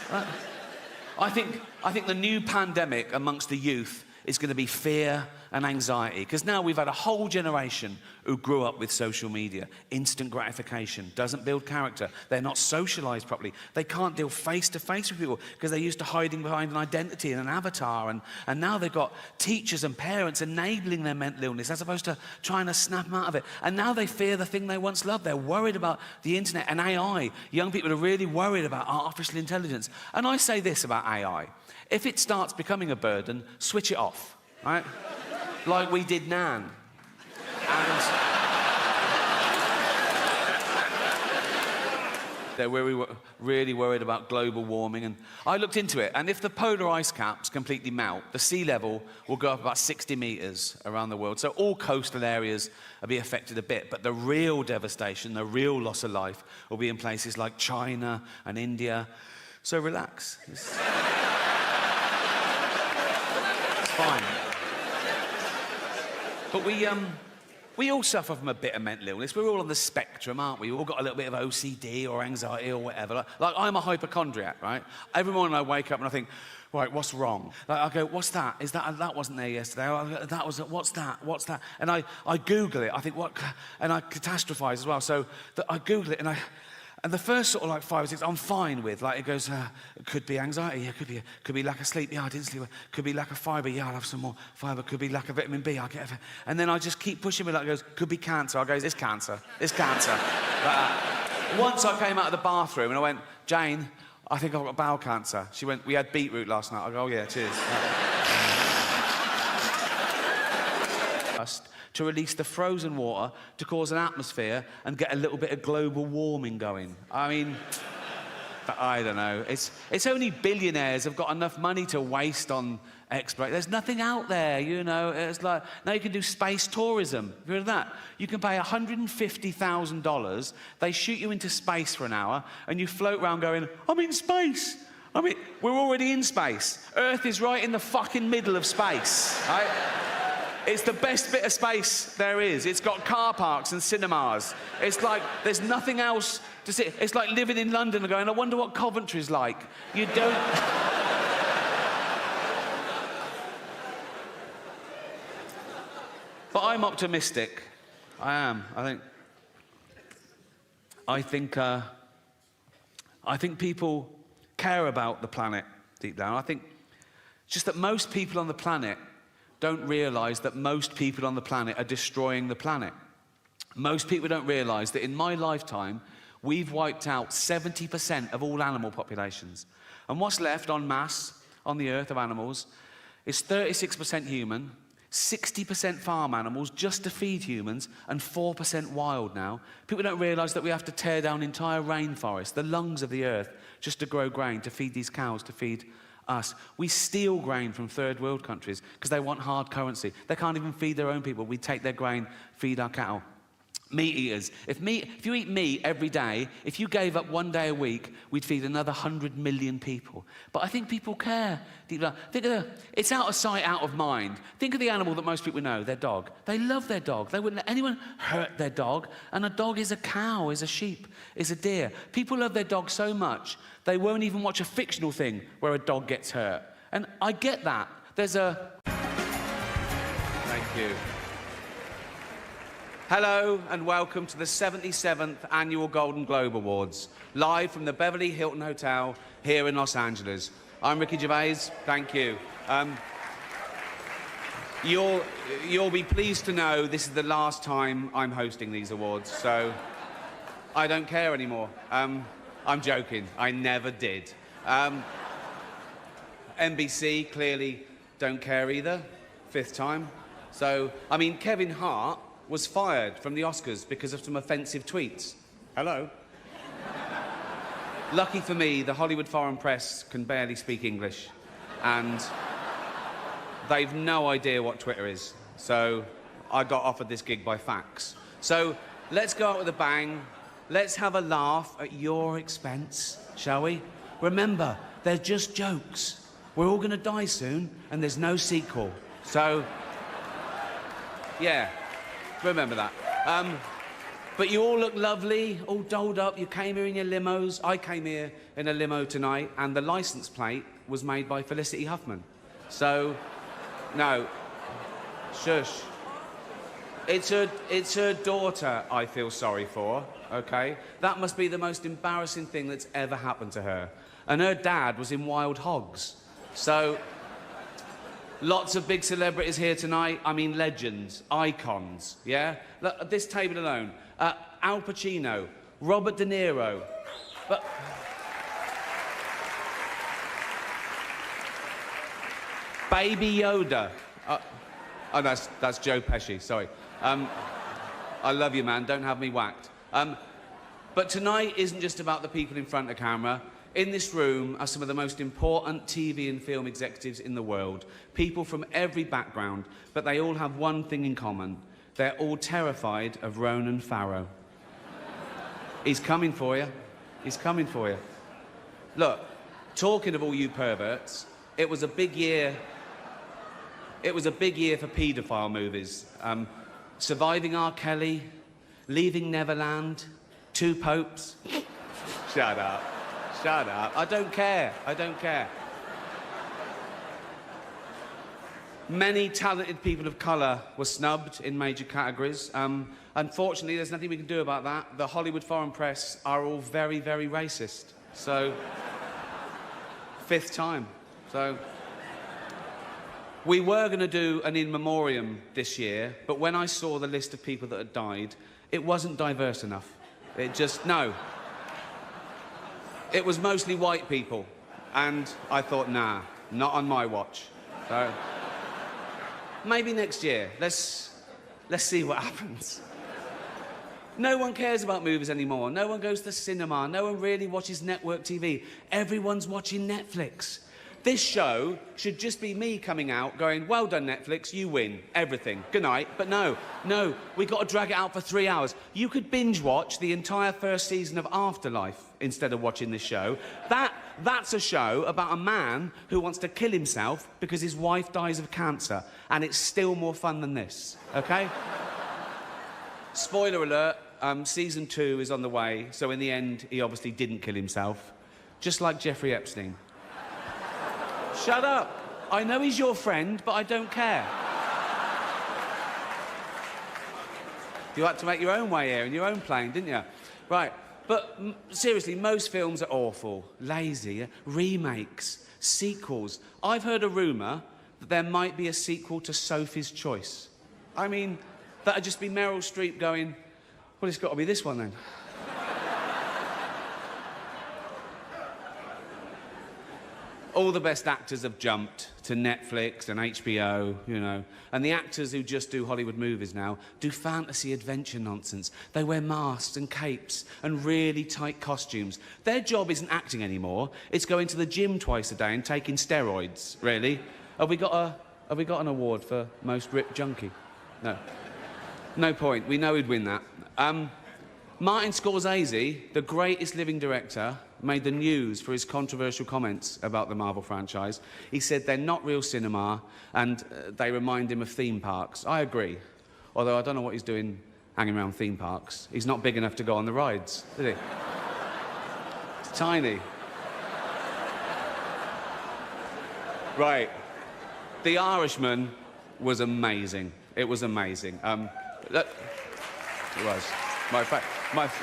I think the new pandemic amongst the youth is going to be fear and anxiety, because now we've had a whole generation who grew up with social media. Instant gratification doesn't build character. They're not socialised properly. They can't deal face-to-face with people because they're used to hiding behind an identity and an avatar, and now they've got teachers and parents enabling their mental illness as opposed to trying to snap them out of it. And now they fear the thing they once loved. They're worried about the internet and AI. Young people are really worried about artificial intelligence. And I say this about AI. If it starts becoming a burden, switch it off, right? Like we did Nan. And they're really worried about global warming. And I looked into it, and if the polar ice caps completely melt, the sea level will go up about 60 metres around the world. So all coastal areas will be affected a bit, but the real devastation, the real loss of life, will be in places like China and India. So relax. It's fine. But we all suffer from a bit of mental illness. We're all on the spectrum, aren't we? We've all got a little bit of OCD or anxiety or whatever. Like I'm a hypochondriac, right? Every morning I wake up and I think, right, what's wrong? Like, I go, what's that? Is that wasn't there yesterday? What's that? And I Google it. I think, what? And I catastrophize as well. So I Google it and the first sort of like 5 or 6, I'm fine with. Like it goes, it could be anxiety, yeah, could be lack of sleep, yeah, I didn't sleep. Could be lack of fibre, yeah, I'll have some more fibre. Could be lack of vitamin B, I'll get it. And then I just keep pushing me. Like it goes, could be cancer. I go, it's cancer. Once I came out of the bathroom and I went, Jane, I think I've got bowel cancer. She went, we had beetroot last night. I go, oh yeah, cheers. To release the frozen water to cause an atmosphere and get a little bit of global warming going. I mean, I don't know. It's only billionaires have got enough money to waste on exploration. There's nothing out there, you know. It's like, now you can do space tourism. Have you heard of that? You can pay $150,000. They shoot you into space for an hour and you float around going, I'm in space. I mean, we're already in space. Earth is right in the fucking middle of space, right? It's the best bit of space there is. It's got car parks and cinemas. It's like there's nothing else to see. It's like living in London and going, I wonder what Coventry's like. You don't... But I'm optimistic. I am. I think people care about the planet deep down. I think it's just that most people on the planet don't realise that most people on the planet are destroying the planet. Most people don't realise that in my lifetime, we've wiped out 70% of all animal populations. And what's left en masse on the earth of animals is 36% human, 60% farm animals just to feed humans, and 4% wild now. People don't realise that we have to tear down entire rainforests, the lungs of the earth, just to grow grain, to feed these cows, to feed us. We steal grain from third world countries because they want hard currency. They can't even feed their own people. We take their grain, feed our cattle. Meat eaters. If you eat meat every day, if you gave up 1 day a week, we'd feed another 100 million people. But I think people care. It's out of sight, out of mind. Think of the animal that most people know, their dog. They love their dog. They wouldn't let anyone hurt their dog. And a dog is a cow, is a sheep, is a deer. People love their dog so much, they won't even watch a fictional thing where a dog gets hurt. And I get that. Thank you. Hello and welcome to the 77th Annual Golden Globe Awards, live from the Beverly Hilton Hotel here in Los Angeles. I'm Ricky Gervais, thank you. You'll be pleased to know this is the last time I'm hosting these awards, so I don't care anymore. I'm joking, I never did. NBC clearly don't care either, 5th time. So, I mean, Kevin Hart was fired from the Oscars because of some offensive tweets. Hello. Lucky for me, the Hollywood foreign press can barely speak English, and they've no idea what Twitter is. So I got offered this gig by fax. So let's go out with a bang. Let's have a laugh at your expense, shall we? Remember, they're just jokes. We're all gonna die soon, and there's no sequel. So, yeah. Remember that. But you all look lovely, all dolled up. You came here in your limos. I came here in a limo tonight, and the license plate was made by Felicity Huffman. So, no. Shush. It's her daughter I feel sorry for, okay? That must be the most embarrassing thing that's ever happened to her. And her dad was in Wild Hogs. So, lots of big celebrities here tonight. I mean, legends, icons, yeah? Look, at this table alone, Al Pacino, Robert De Niro, but... Baby Yoda. Oh, that's Joe Pesci, sorry. I love you, man, don't have me whacked. But tonight isn't just about the people in front of the camera. In this room are some of the most important TV and film executives in the world. People from every background, but they all have one thing in common. They're all terrified of Ronan Farrow. He's coming for you. He's coming for you. Look, talking of all you perverts, it was a big year. It was a big year for paedophile movies. Surviving R. Kelly, Leaving Neverland, Two Popes. Shut up. Shut up. I don't care. I don't care. Many talented people of colour were snubbed in major categories. Unfortunately, there's nothing we can do about that. The Hollywood foreign press are all very, very racist. So, 5th time. So, we were going to do an in memoriam this year, but when I saw the list of people that had died, it wasn't diverse enough. It just, no. It was mostly white people, and I thought, nah, not on my watch. So, maybe next year. Let's see what happens. No one cares about movies anymore. No one goes to the cinema. No one really watches network TV. Everyone's watching Netflix. This show should just be me coming out going, well done, Netflix, you win everything. Good night. But no, we got to drag it out for 3 hours. You could binge watch the entire first season of Afterlife instead of watching this show. That's a show about a man who wants to kill himself because his wife dies of cancer, and it's still more fun than this, okay? Spoiler alert, season 2 is on the way, so in the end, he obviously didn't kill himself, just like Jeffrey Epstein. Shut up. I know he's your friend, but I don't care. You had to make your own way here in your own plane, didn't you? Right, but seriously, most films are awful, lazy, remakes, sequels. I've heard a rumour that there might be a sequel to Sophie's Choice. I mean, that'd just be Meryl Streep going, well, it's got to be this one then. All the best actors have jumped to Netflix and HBO, you know. And the actors who just do Hollywood movies now do fantasy adventure nonsense. They wear masks and capes and really tight costumes. Their job isn't acting anymore. It's going to the gym twice a day and taking steroids, really. Have we got an award for most ripped junkie? No. No point. We know he'd win that. Martin Scorsese, the greatest living director, made the news for his controversial comments about the Marvel franchise. He said they're not real cinema and they remind him of theme parks. I agree. Although I don't know what he's doing hanging around theme parks. He's not big enough to go on the rides, is he? It's tiny. Right. The Irishman was amazing. It was amazing. It was.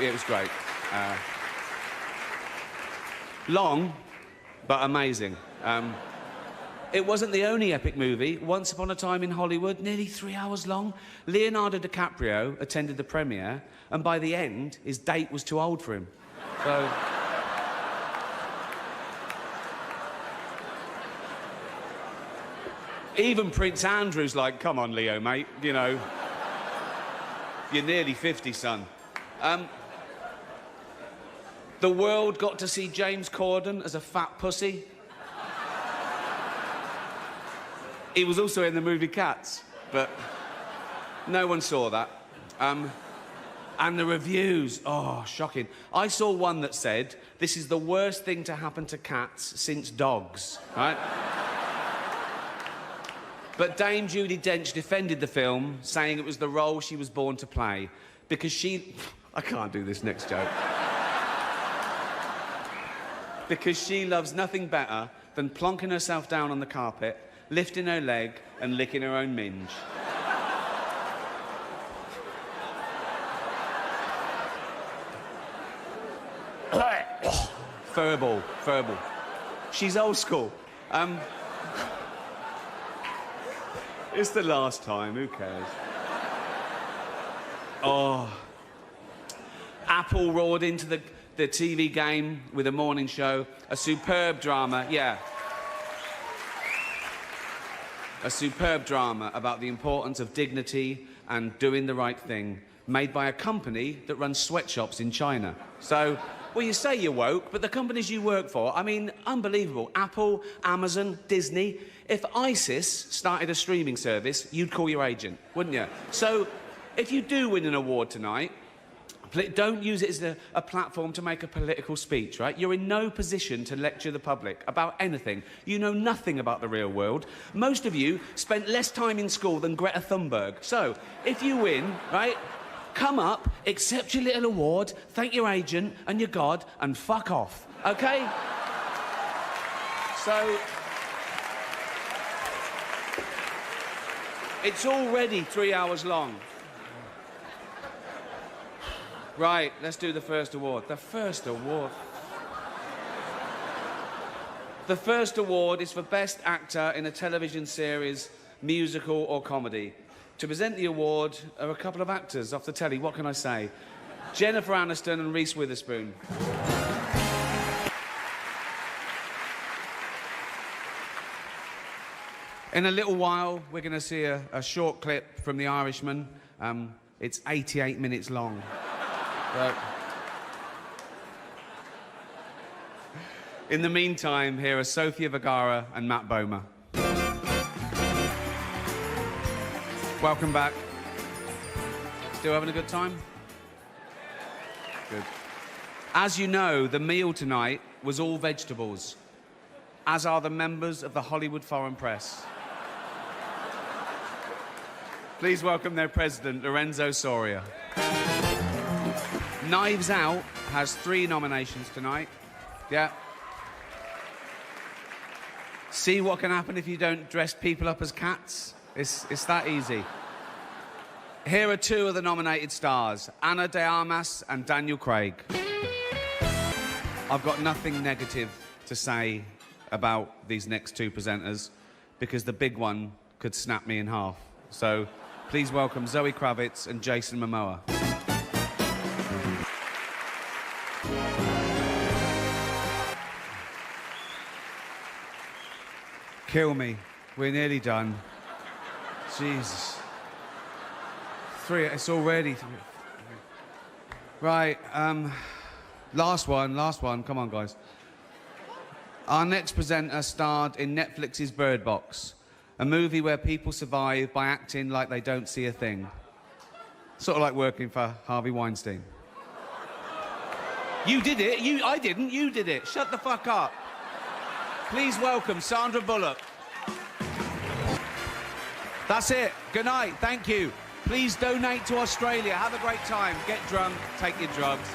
It was great. Long, but amazing. It wasn't the only epic movie. Once Upon a Time in Hollywood, nearly 3 hours long. Leonardo DiCaprio attended the premiere, and by the end, his date was too old for him. So... Even Prince Andrew's like, come on, Leo, mate, you know. You're nearly 50, son. The world got to see James Corden as a fat pussy. He was also in the movie Cats, but no one saw that. And the reviews, oh, shocking. I saw one that said, this is the worst thing to happen to cats since dogs, right? But Dame Judi Dench defended the film, saying it was the role she was born to play, because she... I can't do this next joke. Because she loves nothing better than plonking herself down on the carpet, lifting her leg and licking her own minge. Furball. She's old school. It's the last time, who cares? Oh. Apple roared into the TV game with a morning show. A superb drama, yeah. A superb drama about the importance of dignity and doing the right thing, made by a company that runs sweatshops in China. So, well, you say you're woke, but the companies you work for, I mean, unbelievable. Apple, Amazon, Disney. If ISIS started a streaming service, you'd call your agent, wouldn't you? So, if you do win an award tonight, don't use it as a platform to make a political speech, right? You're in no position to lecture the public about anything. You know nothing about the real world. Most of you spent less time in school than Greta Thunberg. So, if you win, right, come up, accept your little award, thank your agent and your God, and fuck off, OK? So... It's already 3 hours long. Right, let's do the first award. The first award. The first award is for Best Actor in a Television Series, Musical or Comedy. To present the award are a couple of actors off the telly, what can I say? Jennifer Aniston and Reese Witherspoon. In a little while, we're going to see a short clip from The Irishman. It's 88 minutes long. So... In the meantime, here are Sofia Vergara and Matt Bomer. Welcome back. Still having a good time? Good. As you know, the meal tonight was all vegetables, as are the members of the Hollywood Foreign Press. Please welcome their president, Lorenzo Soria. Knives Out has 3 nominations tonight. Yeah. See what can happen if you don't dress people up as cats? It's that easy. Here are 2 of the nominated stars, Ana de Armas and Daniel Craig. I've got nothing negative to say about these next 2 presenters because the big one could snap me in half. So please welcome Zoe Kravitz and Jason Momoa. Kill me. We're nearly done. Jesus. 3, it's already 3. Right, last one. Come on, guys. Our next presenter starred in Netflix's Bird Box, a movie where people survive by acting like they don't see a thing. Sort of like working for Harvey Weinstein. You did it. I didn't. You did it. Shut the fuck up. Please welcome Sandra Bullock. That's it. Good night. Thank you. Please donate to Australia. Have a great time. Get drunk. Take your drugs.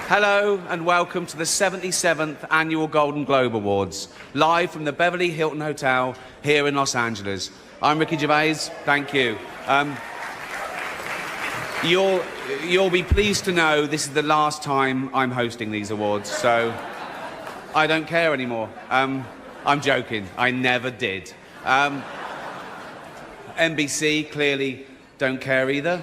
Hello and welcome to the 77th Annual Golden Globe Awards, live from the Beverly Hilton Hotel here in Los Angeles. I'm Ricky Gervais. Thank you. You'll be pleased to know this is the last time I'm hosting these awards, so I don't care anymore. I'm joking. I never did. NBC clearly don't care either.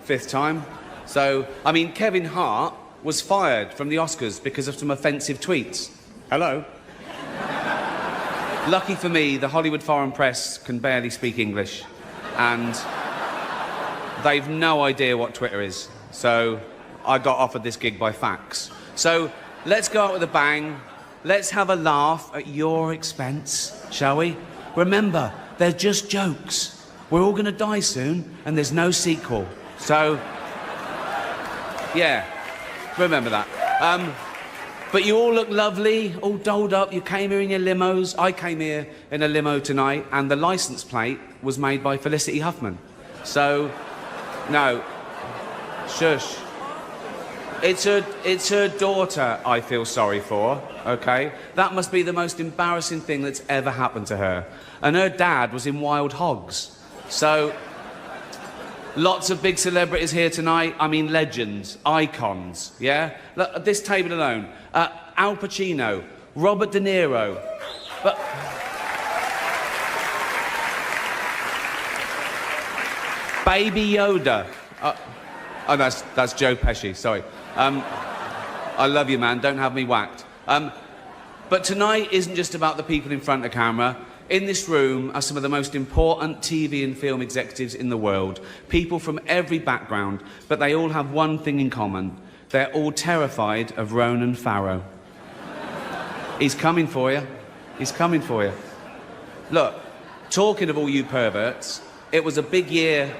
5th time. So, I mean, Kevin Hart was fired from the Oscars because of some offensive tweets. Hello? Lucky for me, the Hollywood foreign press can barely speak English, and they've no idea what Twitter is. So I got offered this gig by fax. So let's go out with a bang. Let's have a laugh at your expense, shall we? Remember, they're just jokes. We're all going to die soon, and there's no sequel. So, yeah. Remember that. But you all look lovely, all dolled up. You came here in your limos. I came here in a limo tonight, and the license plate was made by Felicity Huffman. So, no. Shush. It's her daughter I feel sorry for, okay? That must be the most embarrassing thing that's ever happened to her. And her dad was in Wild Hogs. So, lots of big celebrities here tonight. I mean, legends, icons, yeah? Look, at this table alone, Al Pacino, Robert De Niro, but... Baby Yoda. Oh, that's Joe Pesci, sorry. I love you, man, don't have me whacked. But tonight isn't just about the people in front of the camera. In this room are some of the most important TV and film executives in the world. People from every background, but they all have one thing in common. They're all terrified of Ronan Farrow. He's coming for you. He's coming for you. Look, talking of all you perverts, it was a big year.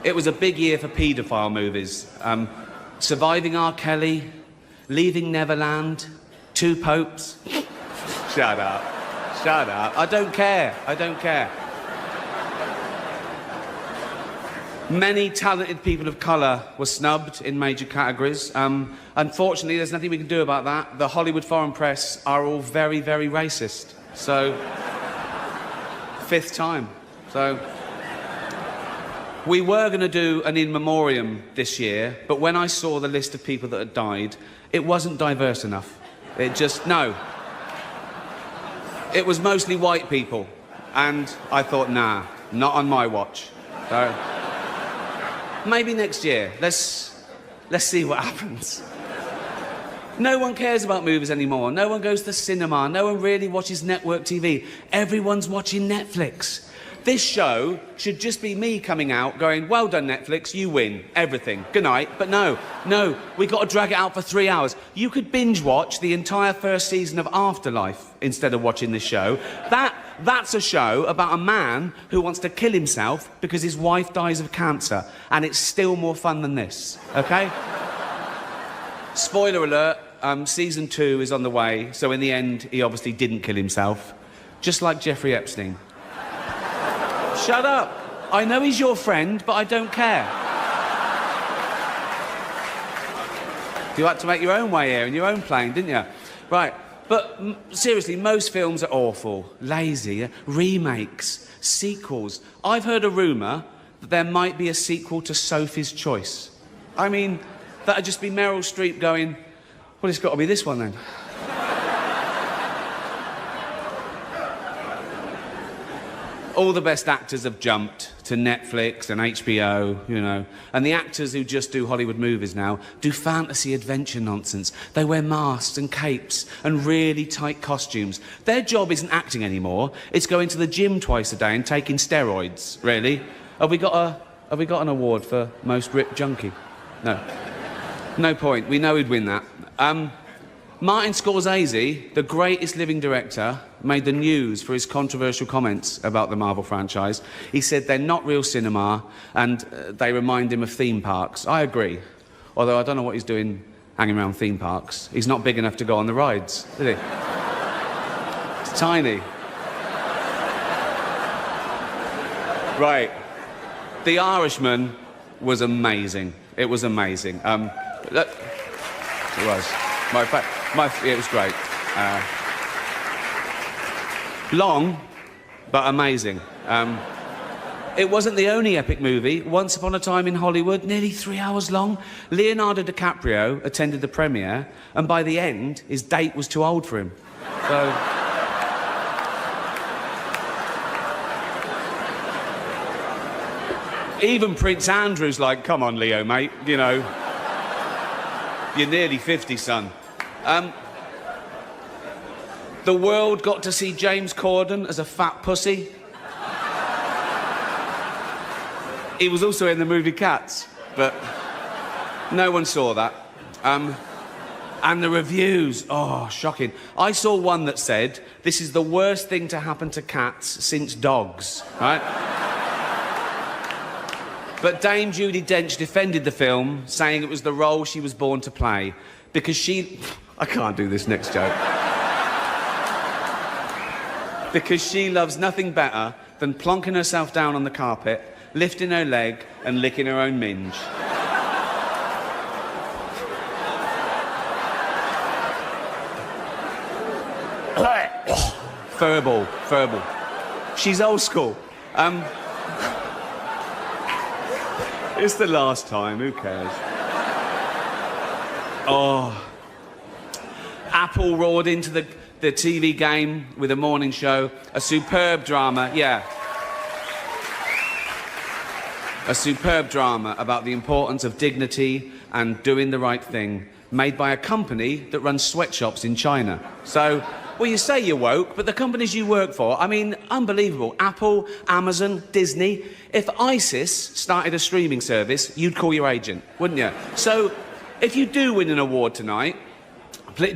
It was a big year for paedophile movies. Surviving R. Kelly, Leaving Neverland, Two Popes. Shut up. Shut up. I don't care. I don't care. Many talented people of colour were snubbed in major categories. Unfortunately, there's nothing we can do about that. The Hollywood foreign press are all very, very racist. So, 5th time. So, we were going to do an in memoriam this year, but when I saw the list of people that had died, it wasn't diverse enough. It just, no. It was mostly white people, and I thought, nah, not on my watch. So, maybe next year. Let's see what happens. No one cares about movies anymore. No one goes to the cinema. No one really watches network TV. Everyone's watching Netflix. This show should just be me coming out going, well done, Netflix, you win everything. Good night. But no, we got to drag it out for 3 hours. You could binge watch the entire first season of Afterlife instead of watching this show. That's a show about a man who wants to kill himself because his wife dies of cancer, and it's still more fun than this, okay? Spoiler alert, season 2 is on the way, so in the end, he obviously didn't kill himself, just like Jeffrey Epstein. Shut up. I know he's your friend, but I don't care. You had to make your own way here in your own plane, didn't you? Right. But seriously, most films are awful, lazy, remakes, sequels. I've heard a rumour that there might be a sequel to Sophie's Choice. I mean, that'd just be Meryl Streep going, well, it's got to be this one then. All the best actors have jumped to Netflix and HBO, you know. And the actors who just do Hollywood movies now do fantasy adventure nonsense. They wear masks and capes and really tight costumes. Their job isn't acting anymore. It's going to the gym twice a day and taking steroids, really. Have we got an award for most ripped junkie? No. No point. We know he'd win that. Martin Scorsese, the greatest living director, made the news for his controversial comments about the Marvel franchise. He said they're not real cinema and they remind him of theme parks. I agree. Although I don't know what he's doing hanging around theme parks. He's not big enough to go on the rides, is he? It's tiny. Right. The Irishman was amazing. It was amazing. Look, it was. It was great. Long, but amazing. It wasn't the only epic movie. Once Upon a Time in Hollywood, nearly 3 hours long. Leonardo DiCaprio attended the premiere, and by the end, his date was too old for him. So... Even Prince Andrew's like, come on, Leo, mate, you know. You're nearly 50, son. The world got to see James Corden as a fat pussy. He was also in the movie Cats, but no one saw that. And the reviews, oh, shocking. I saw one that said, this is the worst thing to happen to cats since dogs, right? But Dame Judi Dench defended the film, saying it was the role she was born to play, because she... I can't do this next joke. Because she loves nothing better than plonking herself down on the carpet, lifting her leg and licking her own minge. Furball. She's old school. It's the last time, who cares? Oh. Apple roared into the TV game with a morning show. A superb drama, yeah. A superb drama about the importance of dignity and doing the right thing, made by a company that runs sweatshops in China. So, well, you say you're woke, but the companies you work for, I mean, unbelievable. Apple, Amazon, Disney. If ISIS started a streaming service, you'd call your agent, wouldn't you? So, if you do win an award tonight,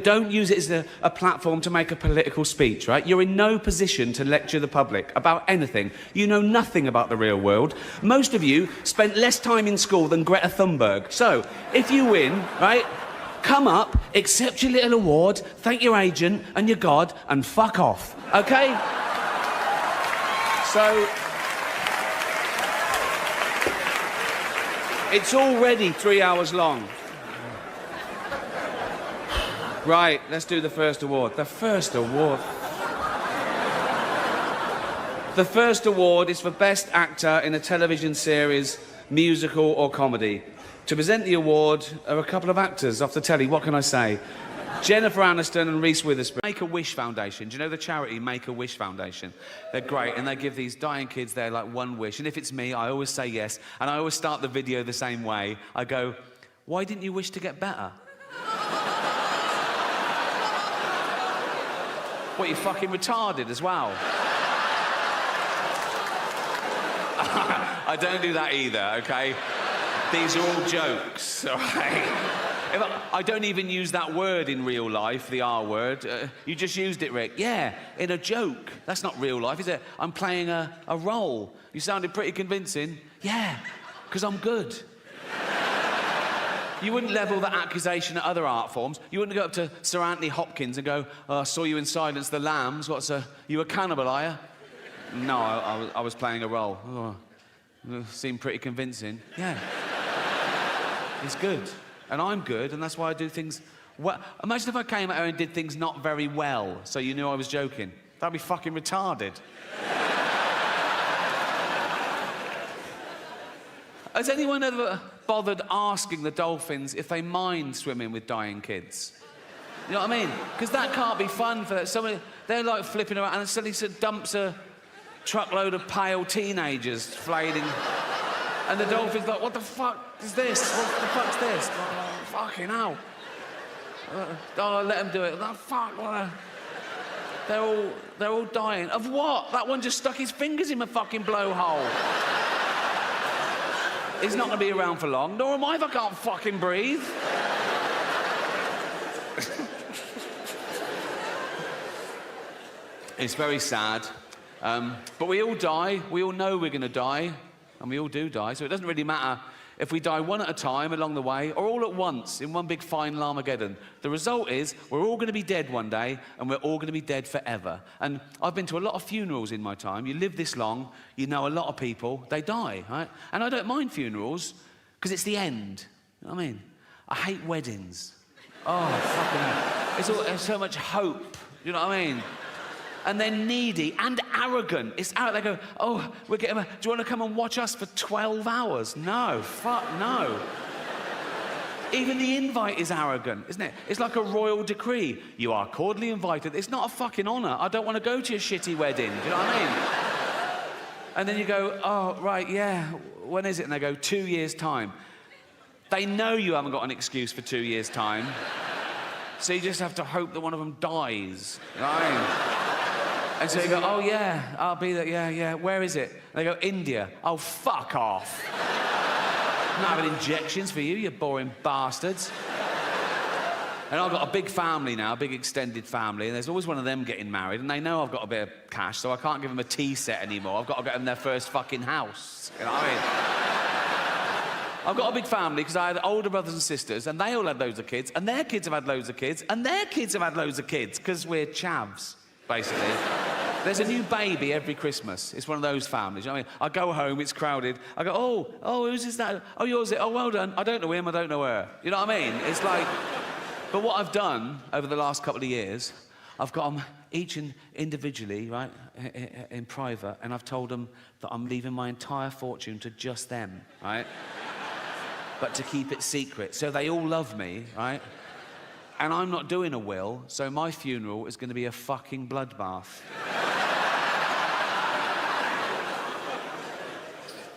don't use it as a platform to make a political speech, right? You're in no position to lecture the public about anything. You know nothing about the real world. Most of you spent less time in school than Greta Thunberg. So, if you win, right, come up, accept your little award, thank your agent and your God, and fuck off, okay? So... it's already 3 hours long. Right, let's do the first award. The first award. The first award is for Best Actor in a Television Series, Musical or Comedy. To present the award are a couple of actors off the telly, what can I say? Jennifer Aniston and Reese Witherspoon. Make-A-Wish Foundation. Do you know the charity Make-A-Wish Foundation? They're great, and they give these dying kids their, like, one wish. And if it's me, I always say yes. And I always start the video the same way. I go, why didn't you wish to get better? What, you fucking retarded as well? I don't do that either, okay? These are all jokes, all right? I don't even use that word in real life, the R word. You just used it, Rick. Yeah, in a joke. That's not real life, is it? I'm playing a role. You sounded pretty convincing. Yeah, because I'm good. You wouldn't level that accusation at other art forms. You wouldn't go up to Sir Anthony Hopkins and go, oh, I saw you in Silence the Lambs. What's you a cannibal, are you? No, I was playing a role. Oh, seemed pretty convincing. Yeah. It's good. And I'm good, and that's why I do things well. Imagine if I came at her and did things not very well, so you knew I was joking. That'd be fucking retarded. Has anyone ever bothered asking the dolphins if they mind swimming with dying kids? You know what I mean? Because that can't be fun for somebody. They're like flipping around, and suddenly dumps a truckload of pale teenagers flailing. And the dolphin's like, what the fuck is this? What the fuck's this? Oh, fucking hell. Oh, let them do it. Oh, fuck. They're all dying. Of what? That one just stuck his fingers in my fucking blowhole. He's not going to be around for long, nor am I if I can't fucking breathe. It's very sad. But we all die. We all know we're going to die. And we all do die. So it doesn't really matter if we die one at a time along the way or all at once in one big final Armageddon. The result is we're all going to be dead one day and we're all going to be dead forever. And I've been to a lot of funerals in my time. You live this long, you know a lot of people, they die, right? And I don't mind funerals because it's the end. You know what I mean? I hate weddings. Oh, fucking hell. It's so much hope. You know what I mean? And they're needy and arrogant. It's out. They go, oh, do you want to come and watch us for 12 hours? No, fuck no. Even the invite is arrogant, isn't it? It's like a royal decree. You are cordially invited. It's not a fucking honour. I don't want to go to your shitty wedding. Do you know what I mean? And then you go, oh, right, yeah, when is it? And they go, 2 years' time. They know you haven't got an excuse for 2 years' time. So you just have to hope that one of them dies. You know what I mean? And so you go, oh, yeah, I'll be there, yeah. Where is it? And they go, India. Oh, fuck off. I'm not having injections for you, you boring bastards. And I've got a big family now, a big extended family, and there's always one of them getting married, and they know I've got a bit of cash, so I can't give them a tea set anymore. I've got to get them their first fucking house. You know what I mean? I've got a big family because I had older brothers and sisters, and they all had loads of kids, and their kids have had loads of kids, and their kids have had loads of kids, because we're chavs. Basically. There's a new baby every Christmas. It's one of those families. You know what I mean? I go home, it's crowded. I go, oh, who's this, that? Oh, yours is it? Oh, well done. I don't know him, I don't know her. You know what I mean? It's like... But what I've done over the last couple of years, I've got them each individually, right, in private, and I've told them that I'm leaving my entire fortune to just them, right? But to keep it secret. So they all love me, right? And I'm not doing a will, so my funeral is going to be a fucking bloodbath.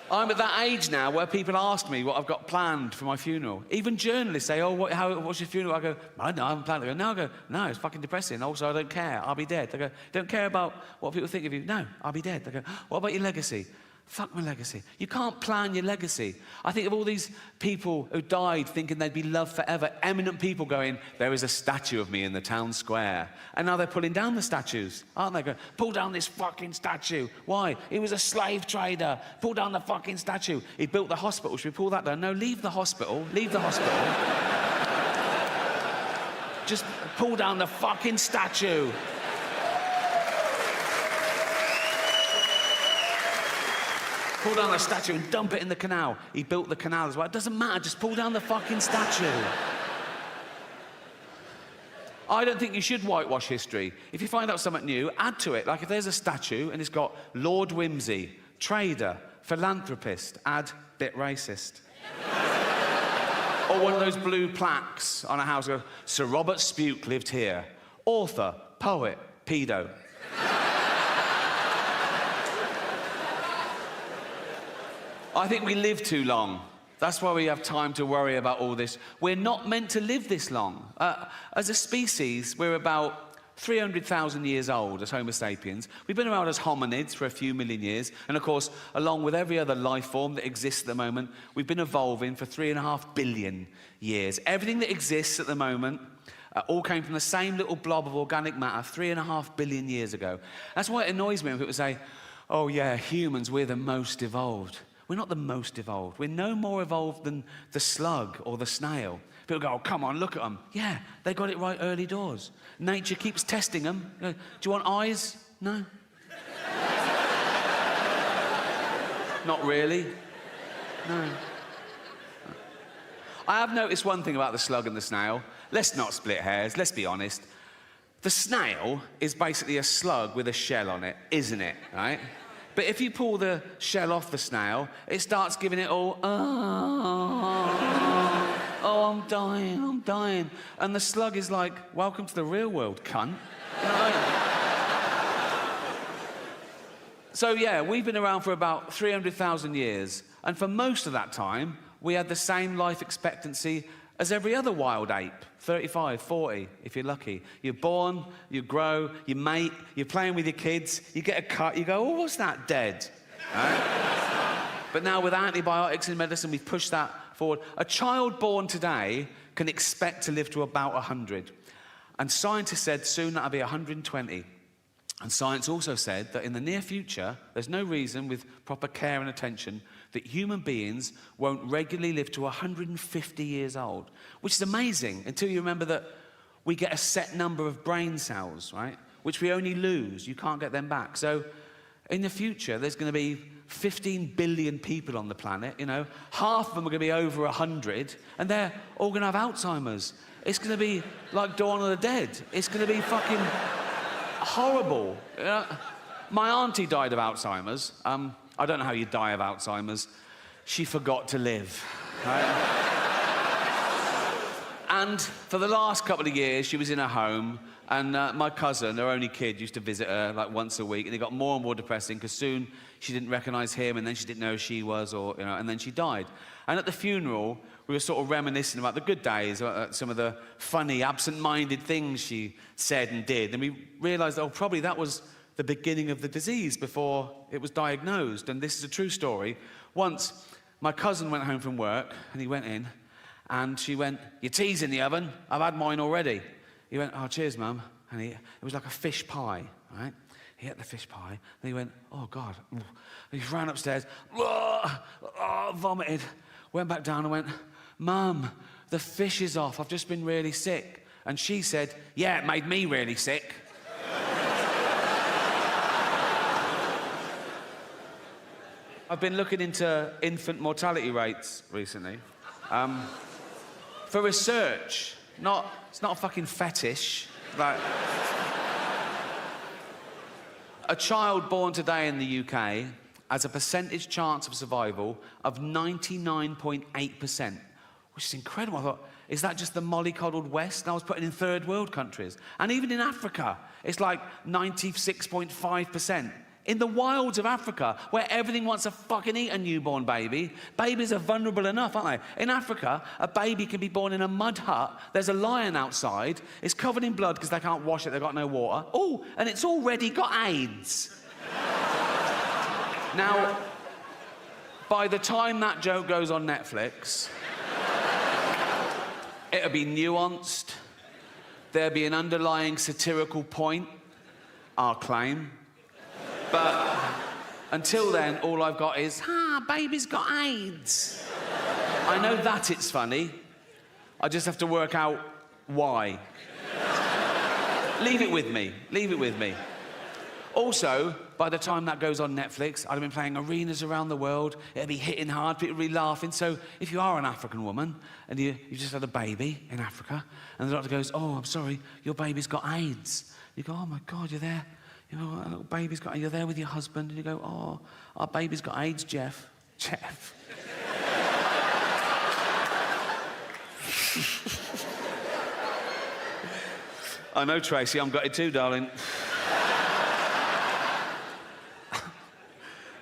I'm at that age now where people ask me what I've got planned for my funeral. Even journalists say, oh, what's your funeral? I go, I don't know, I haven't planned it. I go, no, it's fucking depressing. Also, I don't care. I'll be dead. They go, don't care about what people think of you. No, I'll be dead. They go, what about your legacy? Fuck my legacy. You can't plan your legacy. I think of all these people who died thinking they'd be loved forever, eminent people going, there is a statue of me in the town square. And now they're pulling down the statues, aren't they? Going, pull down this fucking statue. Why? He was a slave trader. Pull down the fucking statue. He built the hospital. Should we pull that down? No, leave the hospital. Leave the hospital. Just pull down the fucking statue. Pull down the statue and dump it in the canal. He built the canal as well. It doesn't matter, just pull down the fucking statue. I don't think you should whitewash history. If you find out something new, add to it. Like if there's a statue and it's got Lord Whimsy, trader, philanthropist, add bit racist. Or one of those blue plaques on a house, go, Sir Robert Spuke lived here. Author, poet, pedo. I think we live too long. That's why we have time to worry about all this. We're not meant to live this long. As a species, we're about 300,000 years old as Homo sapiens. We've been around as hominids for a few million years. And of course, along with every other life form that exists at the moment, we've been evolving for 3.5 billion years. Everything that exists at the moment all came from the same little blob of organic matter 3.5 billion years ago. That's why it annoys me when people say, oh yeah, humans, we're the most evolved. We're not the most evolved. We're no more evolved than the slug or the snail. People go, oh, come on, look at them. Yeah, they got it right early doors. Nature keeps testing them. Do you want eyes? No. Not really. No. I have noticed one thing about the slug and the snail. Let's not split hairs, let's be honest. The snail is basically a slug with a shell on it, isn't it, right? But if you pull the shell off the snail, it starts giving it all, oh, I'm dying. And the slug is like, welcome to the real world, cunt. You know? So yeah, we've been around for about 300,000 years. And for most of that time, we had the same life expectancy as every other wild ape, 35, 40, if you're lucky. You're born, you grow, you mate, you're playing with your kids, you get a cut, you go, oh, what's that, dead? Right? But now with antibiotics and medicine, we've pushed that forward. A child born today can expect to live to about 100. And scientists said soon that'll be 120. And science also said that in the near future, there's no reason with proper care and attention that human beings won't regularly live to 150 years old, which is amazing until you remember that we get a set number of brain cells, right? Which we only lose. You can't get them back. So in the future, there's going to be 15 billion people on the planet, you know. Half of them are going to be over 100, and they're all going to have Alzheimer's. It's going to be like Dawn of the Dead. It's going to be fucking horrible. You know? My auntie died of Alzheimer's. I don't know how you die of Alzheimer's. She forgot to live. Right? And for the last couple of years, she was in her home, and my cousin, her only kid, used to visit her like once a week, and it got more and more depressing because soon she didn't recognise him, and then she didn't know who she was, or you know, and then she died. And at the funeral, we were sort of reminiscing about the good days, some of the funny, absent-minded things she said and did, and we realised, oh, probably that was the beginning of the disease before it was diagnosed. And this is a true story. Once, my cousin went home from work, and he went in, and she went, "Your tea's in the oven. I've had mine already." He went, "Oh, cheers, Mum." And it was like a fish pie, right? He ate the fish pie, and he went, "Oh, God." And he ran upstairs, vomited, went back down and went, "Mum, the fish is off. I've just been really sick." And she said, "Yeah, it made me really sick." I've been looking into infant mortality rates recently. For research, it's not a fucking fetish. Like, a child born today in the UK has a percentage chance of survival of 99.8%, which is incredible. I thought, is that just the mollycoddled West? And I was putting in third world countries. And even in Africa, it's like 96.5%. In the wilds of Africa, where everything wants to fucking eat a newborn baby, babies are vulnerable enough, aren't they? In Africa, a baby can be born in a mud hut. There's a lion outside. It's covered in blood because they can't wash it. They've got no water. Oh, and it's already got AIDS. Now, by the time that joke goes on Netflix, it'll be nuanced. There'll be an underlying satirical point, I'll claim. But until then, all I've got is, baby's got AIDS. I know that it's funny. I just have to work out why. Leave it with me. Leave it with me. Also, by the time that goes on Netflix, I'd have been playing arenas around the world. It'll be hitting hard, people will be laughing. So if you are an African woman and you just had a baby in Africa, and the doctor goes, "Oh, I'm sorry, your baby's got AIDS." You go, "Oh my God, you're there. You know, a little baby's got, you're there with your husband," and you go, "Oh, our baby's got AIDS, Jeff." Jeff. "I know, Tracy, I'm gutted too, darling."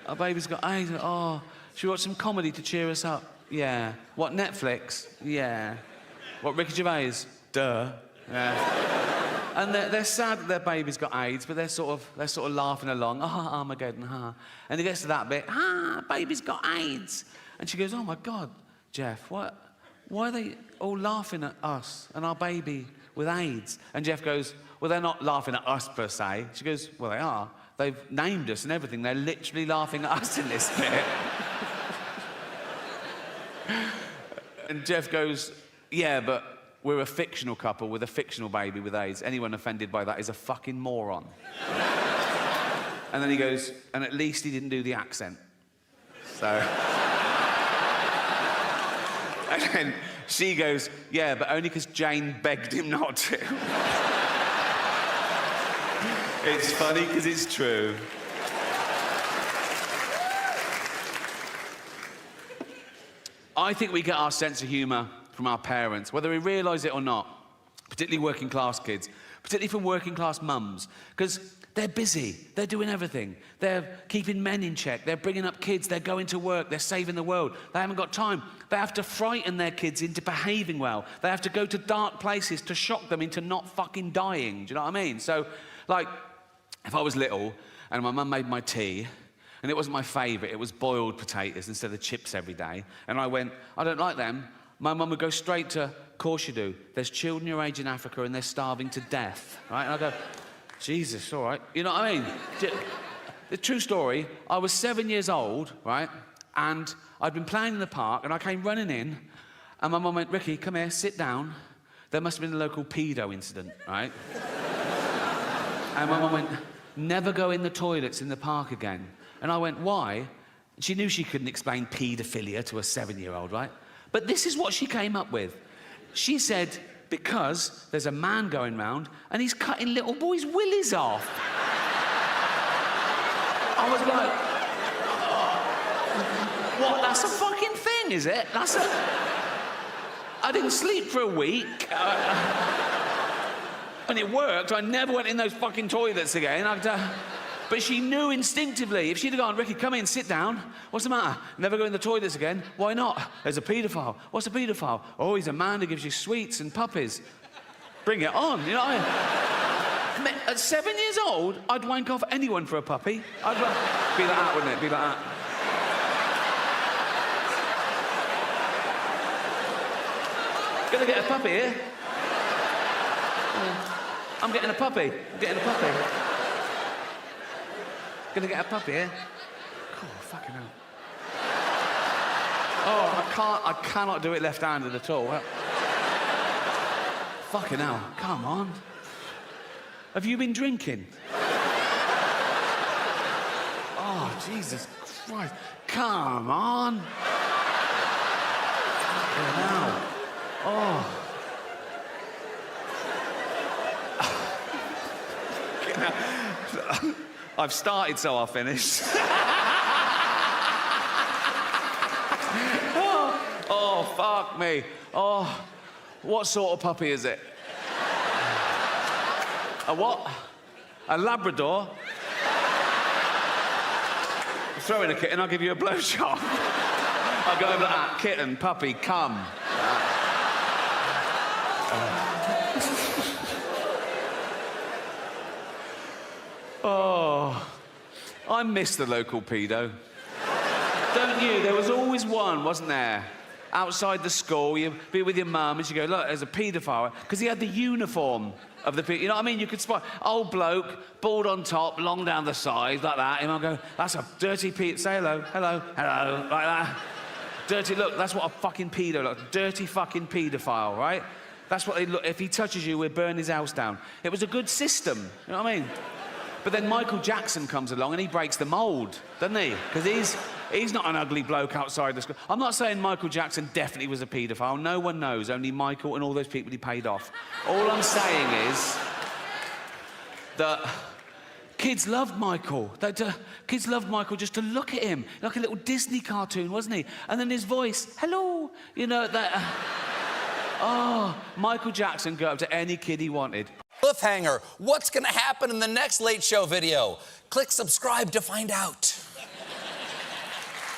"Our baby's got AIDS." "Oh, should we watch some comedy to cheer us up?" "Yeah." "What, Netflix?" "Yeah." "What, Ricky Gervais?" "Duh." "Yeah." And they're sad that their baby's got AIDS, but they're sort of laughing along. Armageddon, And it gets to that bit, baby's got AIDS. And she goes, "Oh my God, Jeff, why are they all laughing at us and our baby with AIDS?" And Jeff goes, "Well, they're not laughing at us per se." She goes, "Well, they are. They've named us and everything. They're literally laughing at us in this bit." And Jeff goes, "Yeah, but we're a fictional couple with a fictional baby with AIDS. Anyone offended by that is a fucking moron." And then he goes, "And at least he didn't do the accent." So... And then she goes, "Yeah, but only because Jane begged him not to." It's funny because it's true. I think we get our sense of humour from our parents, whether we realise it or not, particularly working class kids, particularly from working class mums, because they're busy, they're doing everything. They're keeping men in check, they're bringing up kids, they're going to work, they're saving the world. They haven't got time. They have to frighten their kids into behaving well. They have to go to dark places to shock them into not fucking dying. Do you know what I mean? So, like, if I was little and my mum made my tea, and it wasn't my favourite, it was boiled potatoes instead of chips every day, and I went, "I don't like them, my mum would go straight to, of course you do. There's children your age in Africa and they're starving to death, right? And I go, Jesus, all right. You know what I mean? The true story, I was 7 years old, right? And I'd been playing in the park and I came running in and my mum went, Ricky, come here, sit down. There must have been a local pedo incident, right? And my mum went, never go in the toilets in the park again. And I went, why? She knew she couldn't explain paedophilia to a 7-year-old, right? But this is what she came up with. She said, because there's a man going round and he's cutting little boys' willies off. I was like, oh, what? That's a fucking thing, is it? I didn't sleep for a week. And it worked. I never went in those fucking toilets again. But she knew instinctively. If she'd have gone, Ricky, come in, sit down. What's the matter? Never go in the toilets again. Why not? There's a paedophile. What's a paedophile? Oh, he's a man who gives you sweets and puppies. Bring it on, you know what I mean? At 7 years old, I'd wank off anyone for a puppy. I'd be like that, wouldn't it? Be like that. Gonna get a puppy here. I'm getting a puppy. I'm getting a puppy. Gonna get a puppy here. Oh, fucking hell. Oh, I cannot do it left-handed at all. Fucking hell, come on. Have you been drinking? Oh, Jesus Christ. Come on. Fucking hell. Oh. I've started, so I'll finish. Oh, fuck me. Oh, what sort of puppy is it? A what? A Labrador? Throw in a kitten, I'll give you a blowjob. I'll go over that. Kitten, puppy, come. Oh, I miss the local pedo. Don't you? There was always one, wasn't there? Outside the school, you'd be with your mum and she'd go, look, there's a paedophile. Because he had the uniform of the pedo. You know what I mean? You could spot old bloke, bald on top, long down the side, like that. And I'll go, that's a dirty pedo. Say hello, hello, hello, like that. Dirty, look, that's what a fucking pedo looks like. Dirty fucking paedophile, right? That's what they look. If he touches you, we'll burn his house down. It was a good system. You know what I mean? But then Michael Jackson comes along and he breaks the mould, doesn't he? Because he's not an ugly bloke outside the school. I'm not saying Michael Jackson definitely was a paedophile. No one knows, only Michael and all those people he paid off. All I'm saying is that kids loved Michael. Kids loved Michael just to look at him, like a little Disney cartoon, wasn't he? And then his voice, hello, you know, that... oh, Michael Jackson go up to any kid he wanted. Cliffhanger. What's going to happen in the next Late Show video? Click subscribe to find out.